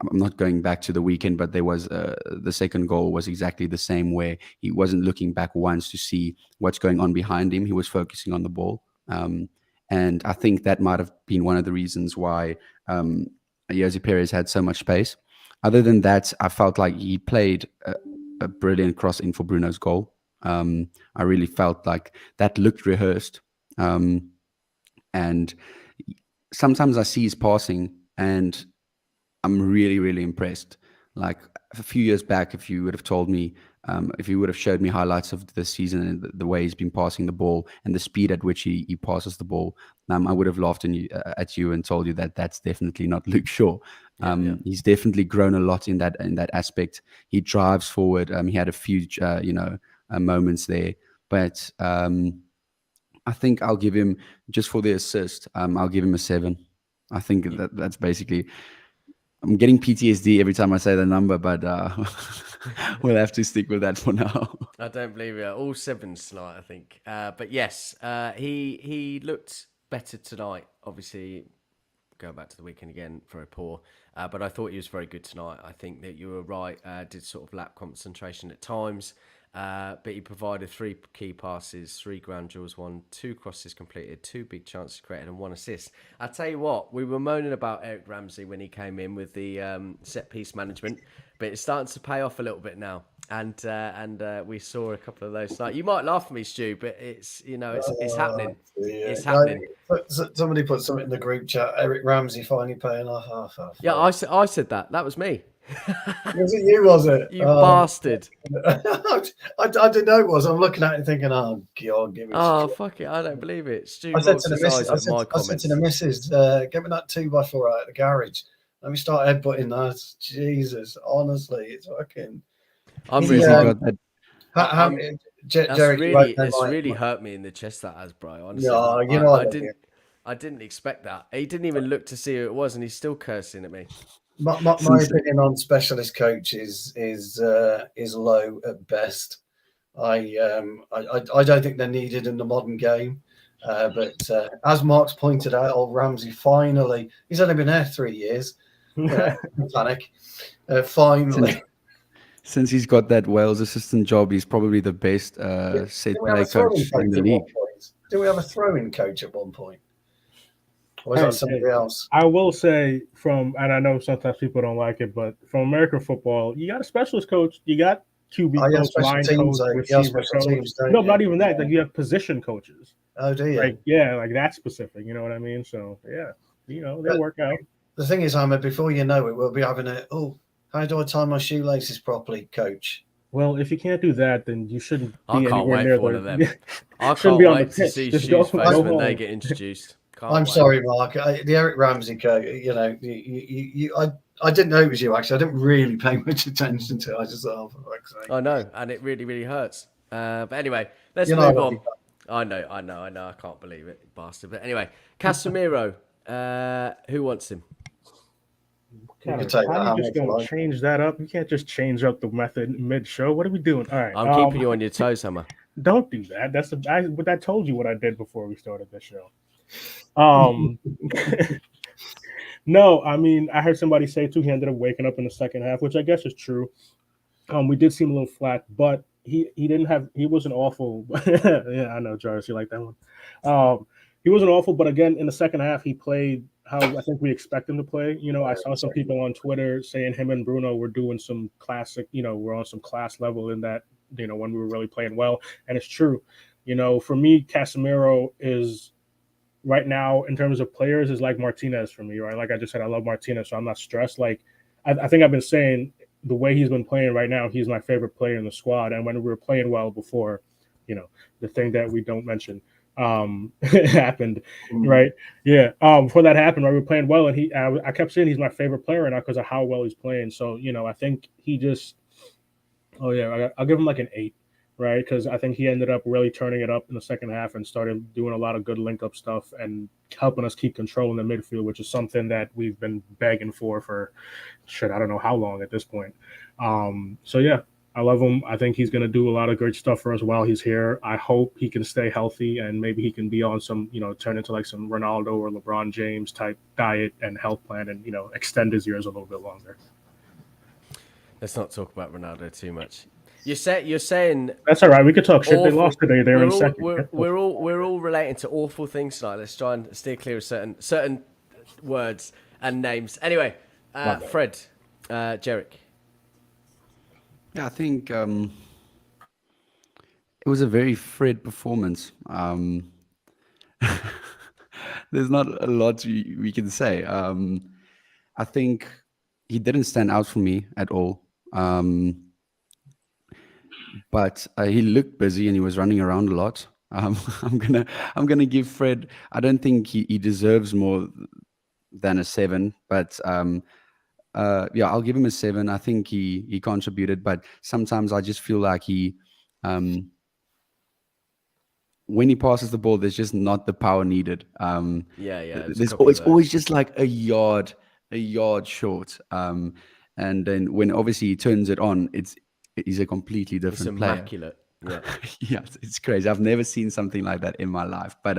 I'm not going back to the weekend, but there was the second goal was exactly the same, where he wasn't looking back once to see what's going on behind him. He was focusing on the ball. And I think that might have been one of the reasons why Jose Perez had so much space. Other than that, I felt like he played a brilliant cross in for Bruno's goal. I really felt like that looked rehearsed. And sometimes I see his passing and I'm really, really impressed. Like a few years back, if you would have told me, if you would have showed me highlights of this season and the way he's been passing the ball and the speed at which he passes the ball, I would have laughed at you and told you that that's definitely not Luke Shaw. He's definitely grown a lot in that aspect. He drives forward. He had a few, moments there, but I think I'll give him, just for the assist, I'll give him a 7. I think that's basically. I'm getting PTSD every time I say the number, but we'll have to stick with that for now. I don't believe it. All 7s tonight, I think. But yes, he looked better tonight. Obviously, going back to the weekend again, very poor. But I thought he was very good tonight. I think that you were right. Did sort of lack concentration at times. But he provided 3 key passes, 3 ground duels won, 2 crosses completed, 2 big chances created, and 1 assist. I tell you what, we were moaning about Eric Ramsey when he came in with the set piece management, but it's starting to pay off a little bit now. And we saw a couple of those tonight. You might laugh at me, Stu, but it's happening. It's happening. Somebody put something in the group chat. Eric Ramsey finally paying off. Yeah, I said that. That was me. Was it you? Was it? You bastard! I didn't know it was. I'm looking at it thinking, oh God, give me. Oh fuck it! I don't believe it. Stu I said to the rolls his eyes missus, at my I said to comments. the missus, get me that 2x4 out of the garage. Let me start headbutting that. Jesus, honestly, it's fucking. I'm Since he got that, It's really hurt me in the chest, that has, bro. Honestly, Yeah, I didn't expect that. He didn't even look to see who it was, and he's still cursing at me. My opinion on specialist coaches is low at best. I don't think they're needed in the modern game. But as Mark's pointed out, old Ramsey finally, he's only been there 3 years. Panic. Finally. Since he's got that Wales assistant job, he's probably the best set play coach in the league. Do we have a throwing coach at one point? Or is that somebody else? I will say and I know sometimes people don't like it, but from American football, you got a specialist coach, you got QB coach, line coach, receiver coach. No, not even that. Like you have position coaches. Oh, do you? Like that's specific. You know what I mean? So yeah, they work out. The thing is, Ahmed, before you know it, we'll be having how do I tie my shoelaces properly, coach? Well, if you can't do that, then you shouldn't I be can't anywhere wait near for one of them. the. I Shouldn't can't be on the wait to see pitch. Just go Stu's face go when they home. get introduced. Can't I'm wait. sorry, Mark. The Eric Ramsey coach, I didn't know it was you, actually. I didn't really pay much attention to it. I just thought, oh, for fuck's sake. I know, and it really, really hurts. But anyway, let's You know, I move love on. you. I know. I can't believe it, bastard. But anyway, Casemiro. Who wants him? You could take How that you out just if you gonna like. change that up? You can't just change up the method mid-show. What are we doing? All right. I'm keeping you on your toes, Hammer. Don't do that. I told you what I did before we started this show. Um, no, I mean I heard somebody say too. He ended up waking up in the second half, which I guess is true. We did seem a little flat, but he wasn't awful. Yeah, I know, Jarvis, you like that one. He wasn't awful, but again, in the second half, he played how I think we expect him to play. You know, I saw some people on Twitter saying him and Bruno were doing some classic. You know, we're on some class level in that. You know, when we were really playing well, and it's true. You know, for me, Casemiro is right now in terms of players is like Martinez for me, right? Like I just said, I love Martinez, so I'm not stressed. Like I think I've been saying the way he's been playing right now, he's my favorite player in the squad. And when we were playing well before, you know, the thing that we don't mention happened, right? Yeah. Before that happened, right, we were playing well, and I kept saying he's my favorite player right now because of how well he's playing. So you know, I think he just, oh yeah, I'll give him like an 8, right? Because I think he ended up really turning it up in the second half and started doing a lot of good link up stuff and helping us keep control in the midfield, which is something that we've been begging for shit, I don't know how long at this point. So yeah, I love him. I think he's going to do a lot of great stuff for us while he's here. I hope he can stay healthy and maybe he can be on some, you know, turn into like some Ronaldo or LeBron James type diet and health plan and, you know, extend his years a little bit longer. Let's not talk about Ronaldo too much. You're saying that's all right. We could talk shit. awful. They lost today. They're in second. We're all relating to awful things tonight. Let's try and steer clear of certain words and names. Anyway, Fred, Georic. Yeah, I think it was a very Fred performance. There's not a lot we can say. I think he didn't stand out for me at all. But he looked busy and he was running around a lot. I'm gonna give Fred. I don't think he deserves more than a 7, but yeah, I'll give him a 7. I think he contributed, but sometimes I just feel like he, when he passes the ball, there's just not the power needed. It's always just like a yard short. And then when obviously he turns it on, he's a completely different player. Immaculate. Yeah. Yeah, it's crazy. I've never seen something like that in my life. But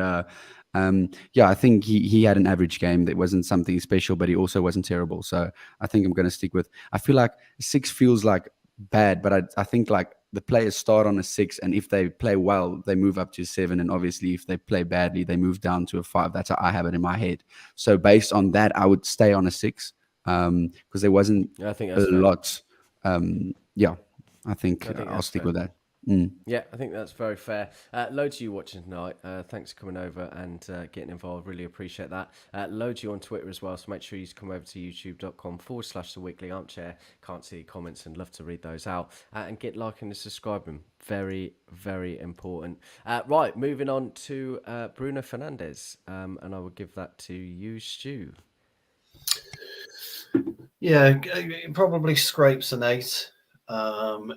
yeah, I think he had an average game. That wasn't something special, but he also wasn't terrible. So I think I'm going to stick with. I feel like 6 feels like bad, but I think like the players start on a 6, and if they play well, they move up to a 7, and obviously if they play badly, they move down to a 5. That's how I have it in my head. So based on that, I would stay on a 6 because there wasn't I think that's a lot. Yeah, I think I'll stick with that. Yeah, I think that's very fair. Loads of you watching tonight. Thanks for coming over and getting involved. Really appreciate that. Loads of you on Twitter as well, so make sure you come over to youtube.com/The Weekly Armchair. Can't see your comments and love to read those out. And get liking and subscribing. Very, very important. Right, moving on to Bruno Fernandes. And I will give that to you, Stu. Yeah, it probably scrapes an 8.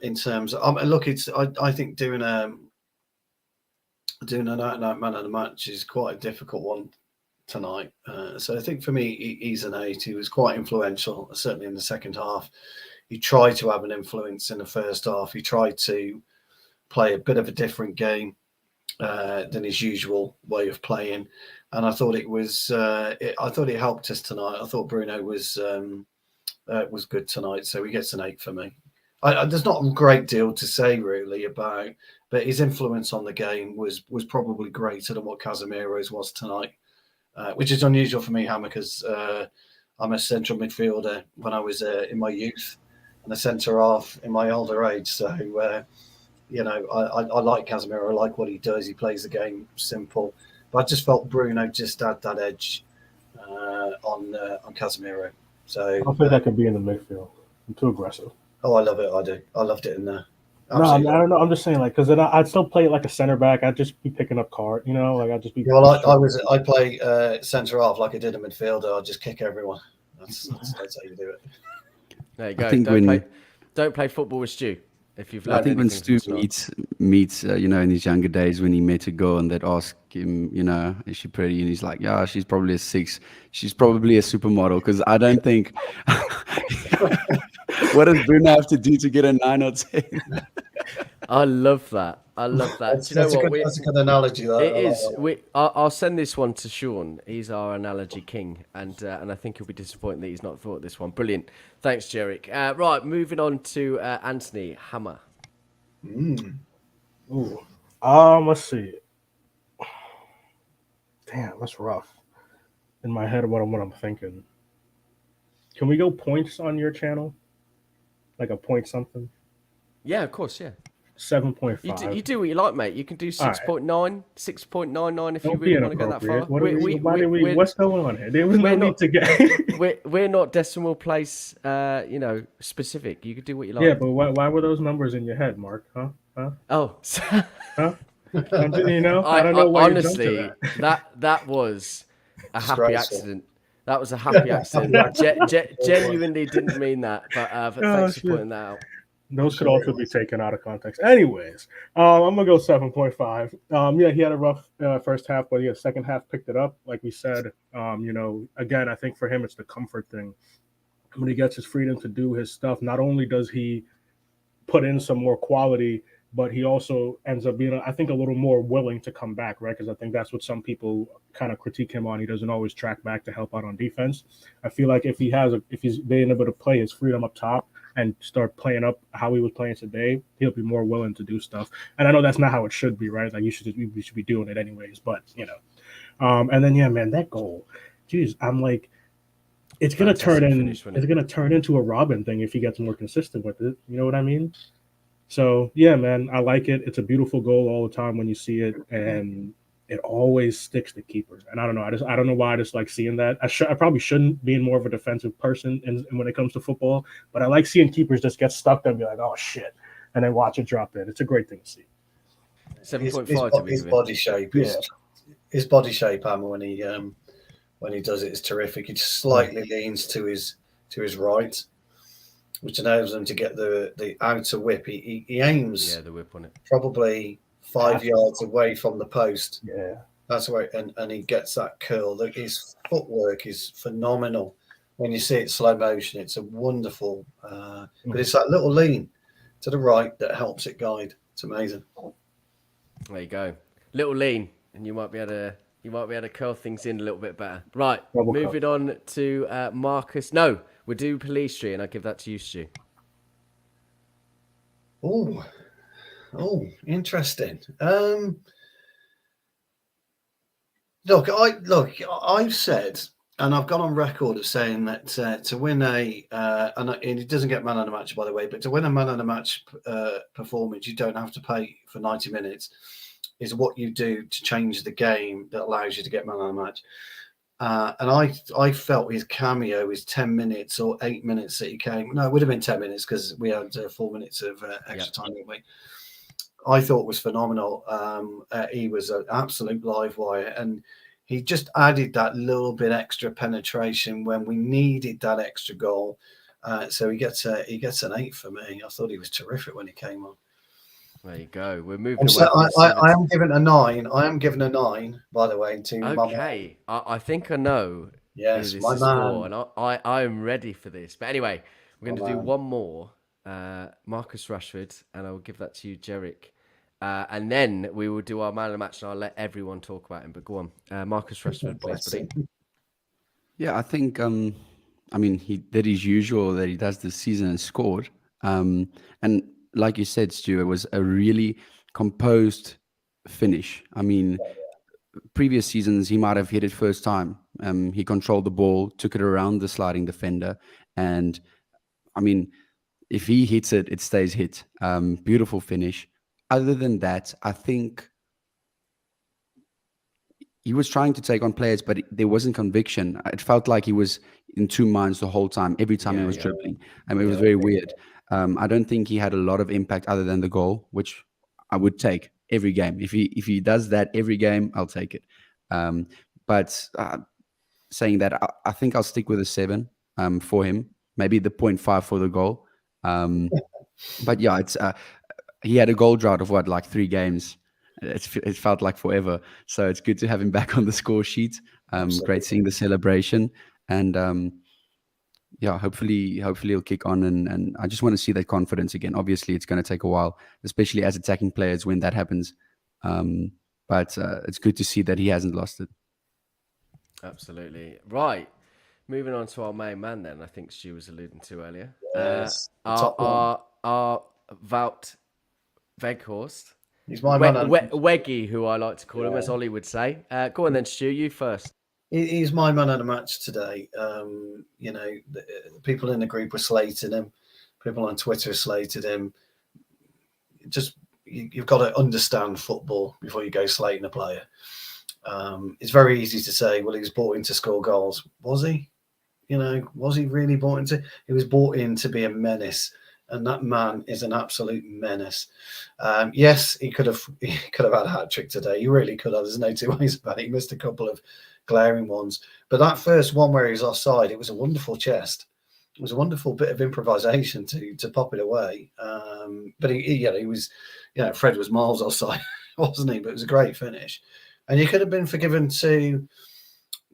In terms of, look, I think doing an out man of the match is quite a difficult one tonight. So I think for me, he's an 8. He was quite influential, certainly in the second half. He tried to have an influence in the first half. He tried to play a bit of a different game than his usual way of playing, and I thought it was. I thought it helped us tonight. I thought Bruno was good tonight, so he gets an 8 for me. There's not a great deal to say really about, but his influence on the game was probably greater than what Casemiro's was tonight, which is unusual for me, Hammer, because I'm a central midfielder when I was in my youth and a centre half in my older age. So, you know, I like Casemiro. I like what he does. He plays the game simple. But I just felt Bruno just had that edge on Casemiro. So I don't think that could be in the midfield. I'm too aggressive. Oh, I love it. I do. I loved it in there. No, I absolutely. don't know. I'm just saying, like, because then I'd still play it like a center back. I'd just be picking up card, like I'd just be. Well, I play centre half like I did a midfielder. I just kick everyone. That's how you do it. There you I go. think Don't play football with Stu. If you've I learned think when anything Stu from tonight. meets in his younger days when he met a girl and they'd ask him, is she pretty? And he's like, yeah, she's probably a 6. She's probably a supermodel because I don't think. What does Bruno have to do to get a 9 or 10? I love that. Do you know That's what? that's a good analogy. It is. I'll send this one to Sean. He's our analogy king, and I think he'll be disappointed that he's not thought this one. Brilliant. Thanks, Georic. Right, moving on to Anthony Hammer. Ooh. Let's see. Damn, that's rough. In my head, what I'm thinking. Can we go points on your channel? Like a point something? Yeah, of course. Yeah. 7.5. You do what you like, mate. You can do 6.9, 6.99 if you Don't be really want to go that far. inappropriate. What's going on here? There was no need to get. We're not decimal place, specific. You can do what you like. Yeah, but why were those numbers in your head, Mark? Huh? Oh, Huh? I don't know why honestly, you jumped to that. that was a happy Stressful. accident. That was a happy accident. Genuinely didn't mean that, but thanks for pointing that out. Those could also be taken out of context. Anyways, I'm gonna go 7.5. Yeah, he had a rough first half, but yeah, second half picked it up. Like we said, again, I think for him it's the comfort thing. When he gets his freedom to do his stuff, not only does he put in some more quality, but he also ends up being, I think, a little more willing to come back, right? Because I think that's what some people kind of critique him on. He doesn't always track back to help out on defense. I feel like if he's being able to play his freedom up top and start playing up how he was playing today, he'll be more willing to do stuff. And I know that's not how it should be, right? Like we should be doing it anyways. But and then man, that goal, geez, I'm like, it's gonna turn into a Robin thing if he gets more consistent with it. You know what I mean? So yeah, man, I like it. It's a beautiful goal all the time when you see it, and it always sticks to keepers. And I don't know, I don't know why I just like seeing that. I probably shouldn't be more of a defensive person, and when it comes to football, but I like seeing keepers just get stuck there and be like, oh shit, and then watch it drop in. It's a great thing to see. 7.5. His body shape is his body shape, Hammer, when he does it is terrific. He just slightly leans to his right, which enables him to get the outer whip. He aims the whip on it probably 5 yards away from the post. Yeah, that's where and he gets that curl. His footwork is phenomenal. When you see it slow motion, it's a wonderful. But it's that little lean to the right that helps it guide. It's amazing. There you go, little lean, and you might be able to curl things in a little bit better. Right, moving on to Marcus. No, we'll do Palistri, and I'll give that to you, Stu. Oh, interesting. Look, I've said, and I've gone on record of saying that to win and it doesn't get man of the match, by the way, but to win a man of the match performance, you don't have to pay for 90 minutes. Is what you do to change the game that allows you to get man of the match. And I felt his cameo, his 10 minutes or 8 minutes that he came. No, it would have been 10 minutes because we had 4 minutes of extra time, didn't we? I thought was phenomenal. He was an absolute live wire, and he just added that little bit extra penetration when we needed that extra goal. So he gets an 8 for me. I thought he was terrific when he came on. There you go. We're moving. So I am giving a 9. I am giving a 9, by the way. Okay, I think I know. Yes, my man. For, and I am ready for this. But anyway, we're going to do one more. Marcus Rashford, and I will give that to you, Georic. And then we will do our man of the match, and I'll let everyone talk about him. But go on, Marcus Rashford, please, buddy. Yeah, I think. He did his usual that he does this season and scored. And like you said, Stu, it was a really composed finish. I mean, previous seasons he might have hit it first time. He controlled the ball, took it around the sliding defender, and I mean, if he hits it, it stays hit. Beautiful finish. Other than that, I think he was trying to take on players, but there wasn't conviction. It felt like he was in two minds the whole time, every time he was dribbling. I mean, it was very weird. I don't think he had a lot of impact other than the goal, which I would take every game. If he does that every game, I'll take it. But saying that, I think I'll stick with a 7 for him. Maybe the 0.5 for the goal. But yeah, it's he had a goal drought of what, like 3 games. It felt like forever. So it's good to have him back on the score sheet. Great seeing the celebration, and yeah, hopefully he'll kick on, and I just want to see that confidence again. Obviously, it's going to take a while, especially as attacking players when that happens. But it's good to see that he hasn't lost it. Absolutely. Right. Moving on to our main man then, I think Stu was alluding to earlier. Yes, Our Wout Weghorst. He's my man. Weggy, who I like to call him, as Ollie would say. Go on then, Stu, you first. He's my man of the match today. The people in the group were slating him. People on Twitter slated him. Just you've got to understand football before you go slating a player. It's very easy to say, well, he was brought in to score goals. Was he? Was he really brought into? He was brought in to be a menace, and that man is an absolute menace. Yes, he could have had a hat trick today. He really could have. There's no two ways about it. He missed a couple of glaring ones, but that first one where he was offside, it was a wonderful chest. It was a wonderful bit of improvisation to pop it away. But he was, Fred was miles offside, wasn't he? But it was a great finish, and you could have been forgiven to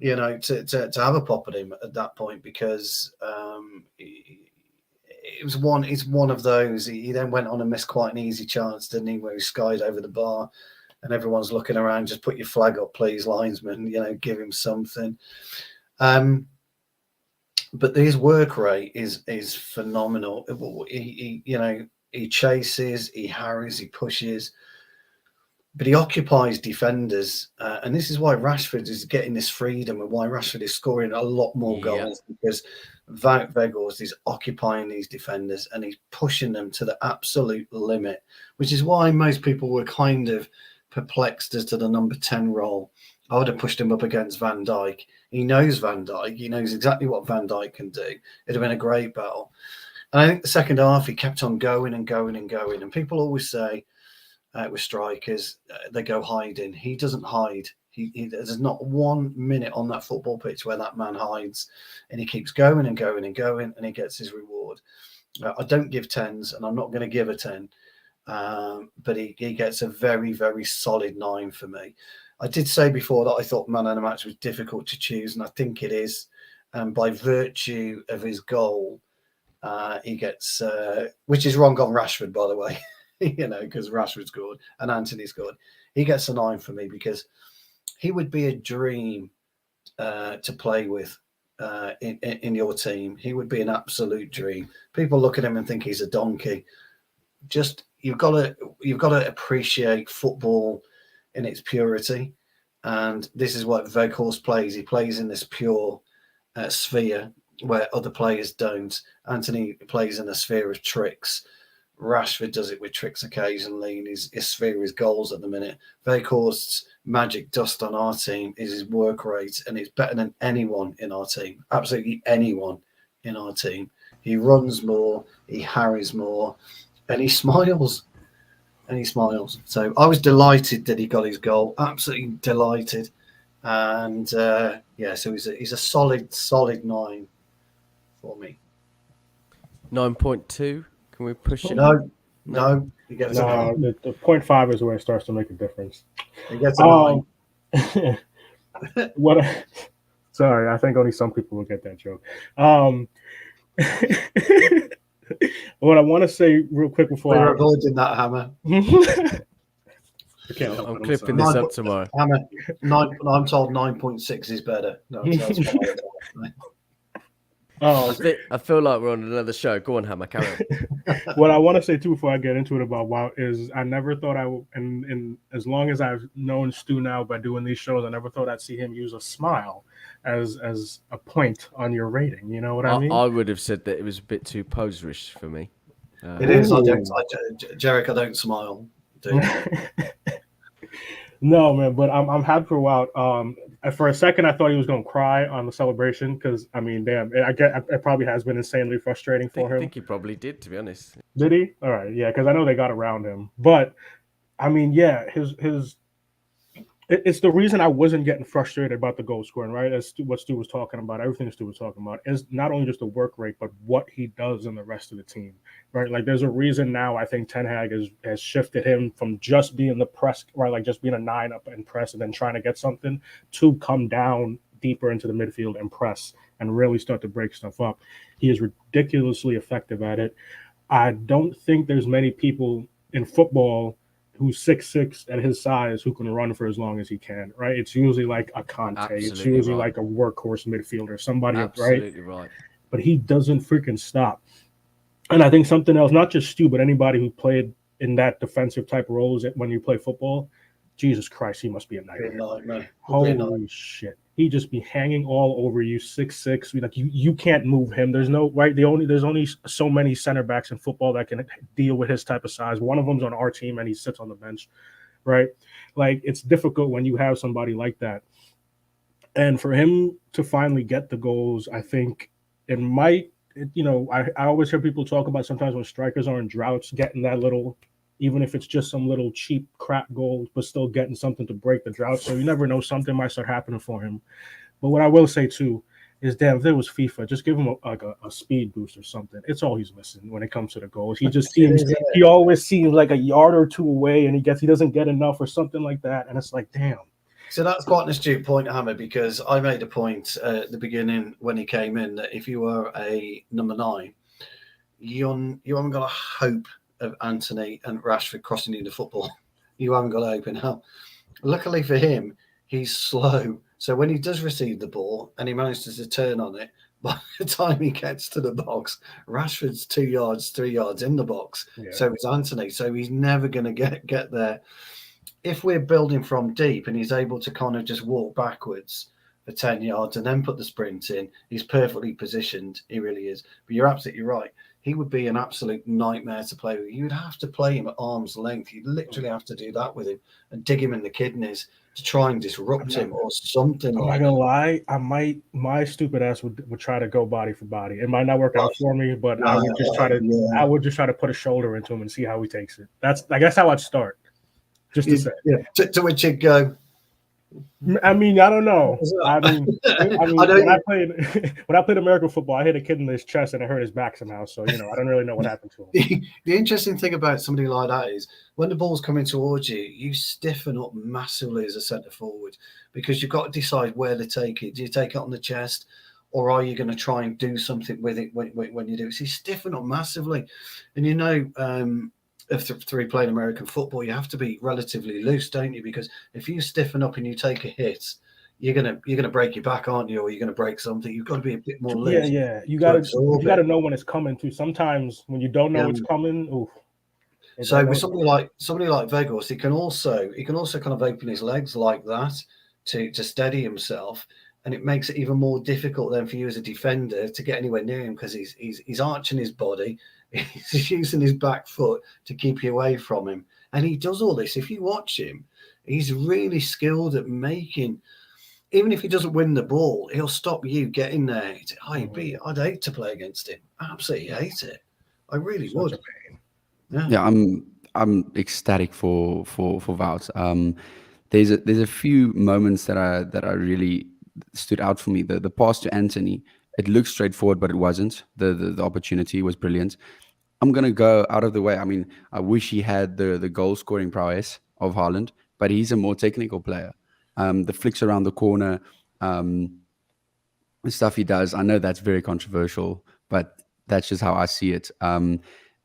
have a pop at him at that point, because it's one of those. He then went on and missed quite an easy chance, didn't he, where he skied over the bar, and everyone's looking around. Just put your flag up, please, linesman. Give him something. But his work rate is phenomenal. He chases, he harries, he pushes, but he occupies defenders, and this is why Rashford is getting this freedom, and why Rashford is scoring a lot more goals, because Wout Weghorst is occupying these defenders and he's pushing them to the absolute limit, which is why most people were kind of perplexed as to the number 10 role. I would have pushed him up against Van Dijk. He knows Van Dijk. He knows exactly what Van Dijk can do. It'd have been a great battle. And I think the second half, he kept on going and going and going. And people always say with strikers, they go hiding. He doesn't hide. There's not 1 minute on that football pitch where that man hides. And he keeps going and going and going, and he gets his reward. I don't give 10s, and I'm not going to give a 10. But he gets a very, very solid 9 for me. I did say before that I thought man of the match was difficult to choose, and I think it is. And by virtue of his goal, he gets, which is wrong on Rashford, by the way, because Rashford scored and Anthony scored. He gets a 9 for me, because he would be a dream to play with in your team. He would be an absolute dream. People look at him and think he's a donkey. Just you've got to appreciate football in its purity, and this is what Weghorst plays. He plays in this pure sphere where other players don't. Anthony plays in a sphere of tricks. Rashford does it with tricks occasionally, and his sphere is goals at the minute. Weghorst's magic dust on our team is his work rate, and it's better than anyone in our team. Absolutely anyone in our team. He runs more, he harries more, and he smiles. So I was delighted that he got his goal. Absolutely delighted. And so he's a solid 9 for me. 9.2. Can we push it? No. He gets the 0.5 is where it starts to make a difference. He gets a 9. Sorry, I think only some people will get that joke. What I want to say real quick before we're avoiding that, Hammer. I'm clipping this up tomorrow. Hammer, I'm told 9.6 is better. No, that's I feel like we're on another show. Go on, Hammer, carry on. What I want to say too before I get into it about Wout is I never thought I would, and as long as I've known Stu now by doing these shows, I never thought I'd see him use a smile as a point on your rating. You know what I mean? I would have said that it was a bit too poserish for me. It is. Georic, I don't smile. Do No, man, but I'm happy for Wout. For a second, I thought he was going to cry on the celebration because I mean, damn, I get it probably has been insanely frustrating for I him. think he probably did, to be honest. Did he? All right, yeah, because I know they got around him, but I mean, yeah, his it's the reason I wasn't getting frustrated about the goal scoring, right? As what Stu was talking about, everything Stu was talking about is not only just the work rate, but what he does in the rest of the team, right? Like, there's a reason now I think Ten Hag has shifted him from just being the press, right? Like, just being a 9 up and press and then trying to get something to come down deeper into the midfield and press and really start to break stuff up. He is ridiculously effective at it. I don't think there's many people in football who's 6'6" at his size who can run for as long as he can, right? It's usually like a Conte. It's Absolutely usually right. like a workhorse midfielder, somebody, right? Absolutely right. But he doesn't freaking stop. And I think something else, not just Stu, but anybody who played in that defensive type roles when you play football, Jesus Christ, he must be a nightmare. Holy shit. He just be hanging all over you, 6'6". Like you can't move him. There's no right. There's only so many center backs in football that can deal with his type of size. One of them's on our team and he sits on the bench, right? Like, it's difficult when you have somebody like that. And for him to finally get the goals, I think it might, I always hear people talk about sometimes when strikers are in droughts, getting that little, even if it's just some little cheap crap goal, but still getting something to break the drought. So you never know, something might start happening for him. But what I will say too is, damn, if there was FIFA, just give him a speed boost or something. It's all he's missing when it comes to the goals. He always seems like a yard or two away, and he doesn't get enough or something like that. And it's like, damn. So that's quite an astute point, Hammer, because I made a point at the beginning when he came in that if you were a number 9, you haven't got a hope of Anthony and Rashford crossing you the football. You haven't got a hope in hell. Luckily for him, he's slow. So when he does receive the ball and he manages to turn on it, by the time he gets to the box, Rashford's 2 yards, 3 yards in the box. Yeah. So it's Anthony. So he's never going to get there. If we're building from deep and he's able to kind of just walk backwards for 10 yards and then put the sprint in, he's perfectly positioned. He really is. But you're absolutely right. He would be an absolute nightmare to play with. You'd have to play him at arm's length. You'd literally have to do that with him and dig him in the kidneys to try and disrupt him or something. I'm not gonna lie, my stupid ass would try to go body for body. It might not work out for me, but I would just try to put a shoulder into him and see how he takes it. That's how I'd start. Just to say. Yeah. To which he'd go, I mean, I don't know. I mean, when I played American football, I hit a kid in his chest and it hurt his back somehow. So, I don't really know what happened to him. The interesting thing about somebody like that is when the ball's coming towards you, you stiffen up massively as a centre forward because you've got to decide where to take it. Do you take it on the chest, or are you going to try and do something with it when you do it? So you stiffen up massively, and if you're playing American football, you have to be relatively loose, don't you? Because if you stiffen up and you take a hit, you're gonna break your back, aren't you? Or you're gonna break something. You've got to be a bit more loose. Yeah. You gotta know when it's coming too. Sometimes when you don't know it's coming, oof. So with somebody like Vegas, he can also kind of open his legs like that to steady himself, and it makes it even more difficult then for you as a defender to get anywhere near him because he's arching his body. He's using his back foot to keep you away from him. And he does all this. If you watch him, he's really skilled at making, even if he doesn't win the ball, he'll stop you getting there. I'd hate to play against him. I absolutely hate it. I really would. Yeah, I'm ecstatic for Wout. There's a few moments that I really stood out for me. The pass to Anthony, it looked straightforward, but it wasn't. The opportunity was brilliant. I'm going to go out of the way. I mean, I wish he had the goal-scoring prowess of Haaland, but he's a more technical player. The flicks around the corner, the stuff he does, I know that's very controversial, but that's just how I see it.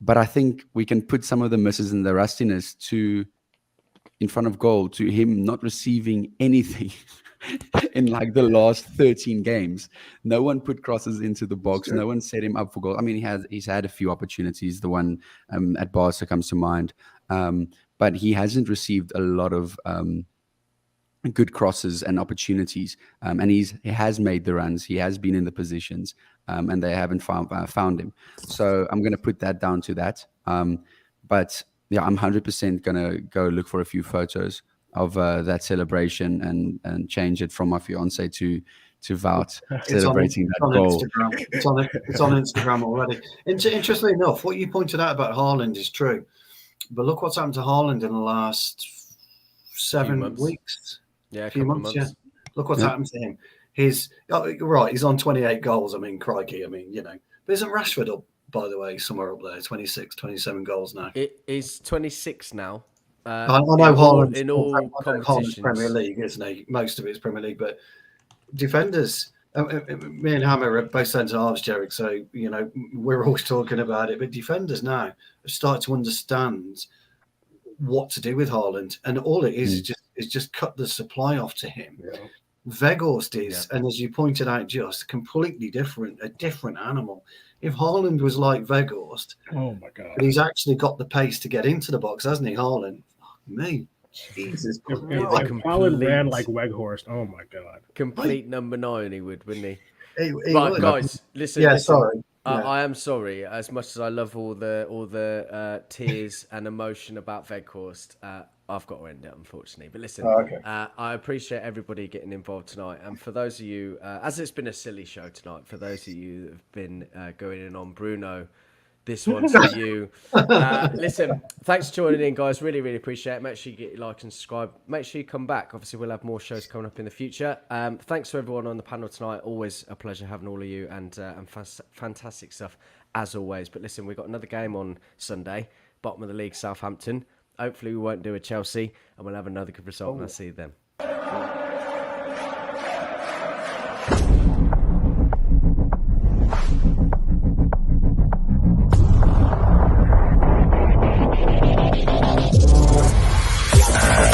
But I think we can put some of the misses and the rustiness in front of goal to him not receiving anything in like the last 13 games. No one put crosses into the box. No one set him up for goal. I mean, he's had a few opportunities. The one at Barca comes to mind. But he hasn't received a lot of good crosses and opportunities. And he has made the runs. He has been in the positions and they haven't found him. So I'm going to put that down to that. But yeah, I'm 100% going to go look for a few photos that celebration and change it from my fiance to Wout It's celebrating that on goal. Instagram. It's on Instagram already. Interestingly enough, what you pointed out about Haaland is true. But look what's happened to Haaland in the last 7 weeks. Yeah, a few couple months. of months. Yeah. Look what's happened to him. He's on 28 goals. I mean, crikey. I mean, But isn't Rashford up, by the way, somewhere up there? 26, 27 goals now. It is 26 now. I know Haaland's in all competitions. Premier League, isn't he? Most of it is Premier League, but defenders. Me and Hammer are both centre halves, Georic. So we're always talking about it. But defenders now have started to understand what to do with Haaland, and all it is just cut the supply off to him. Yeah. Weghorst is, and as you pointed out, just completely different, a different animal. If Haaland was like Weghorst, oh my god, but he's actually got the pace to get into the box, hasn't he, Haaland? Me, Jesus if Christ! Haaland ran like Weghorst, oh my god, complete number 9, he would, wouldn't he? He Right, would. guys, listen. Yeah, listen. sorry. I am sorry. As much as I love all the tears and emotion about Weghorst, I've got to end it, unfortunately. But listen, I appreciate everybody getting involved tonight. And for those of you, as it's been a silly show tonight, for those of you that have been going in on Bruno, this one's for you. Listen, thanks for joining in, guys. Really, really appreciate it. Make sure you get your like and subscribe. Make sure you come back. Obviously, we'll have more shows coming up in the future. Thanks to everyone on the panel tonight. Always a pleasure having all of you, and fantastic stuff as always. But listen, we've got another game on Sunday, bottom of the league, Southampton. Hopefully, we won't do a Chelsea, and we'll have another good result. And I'll see you then.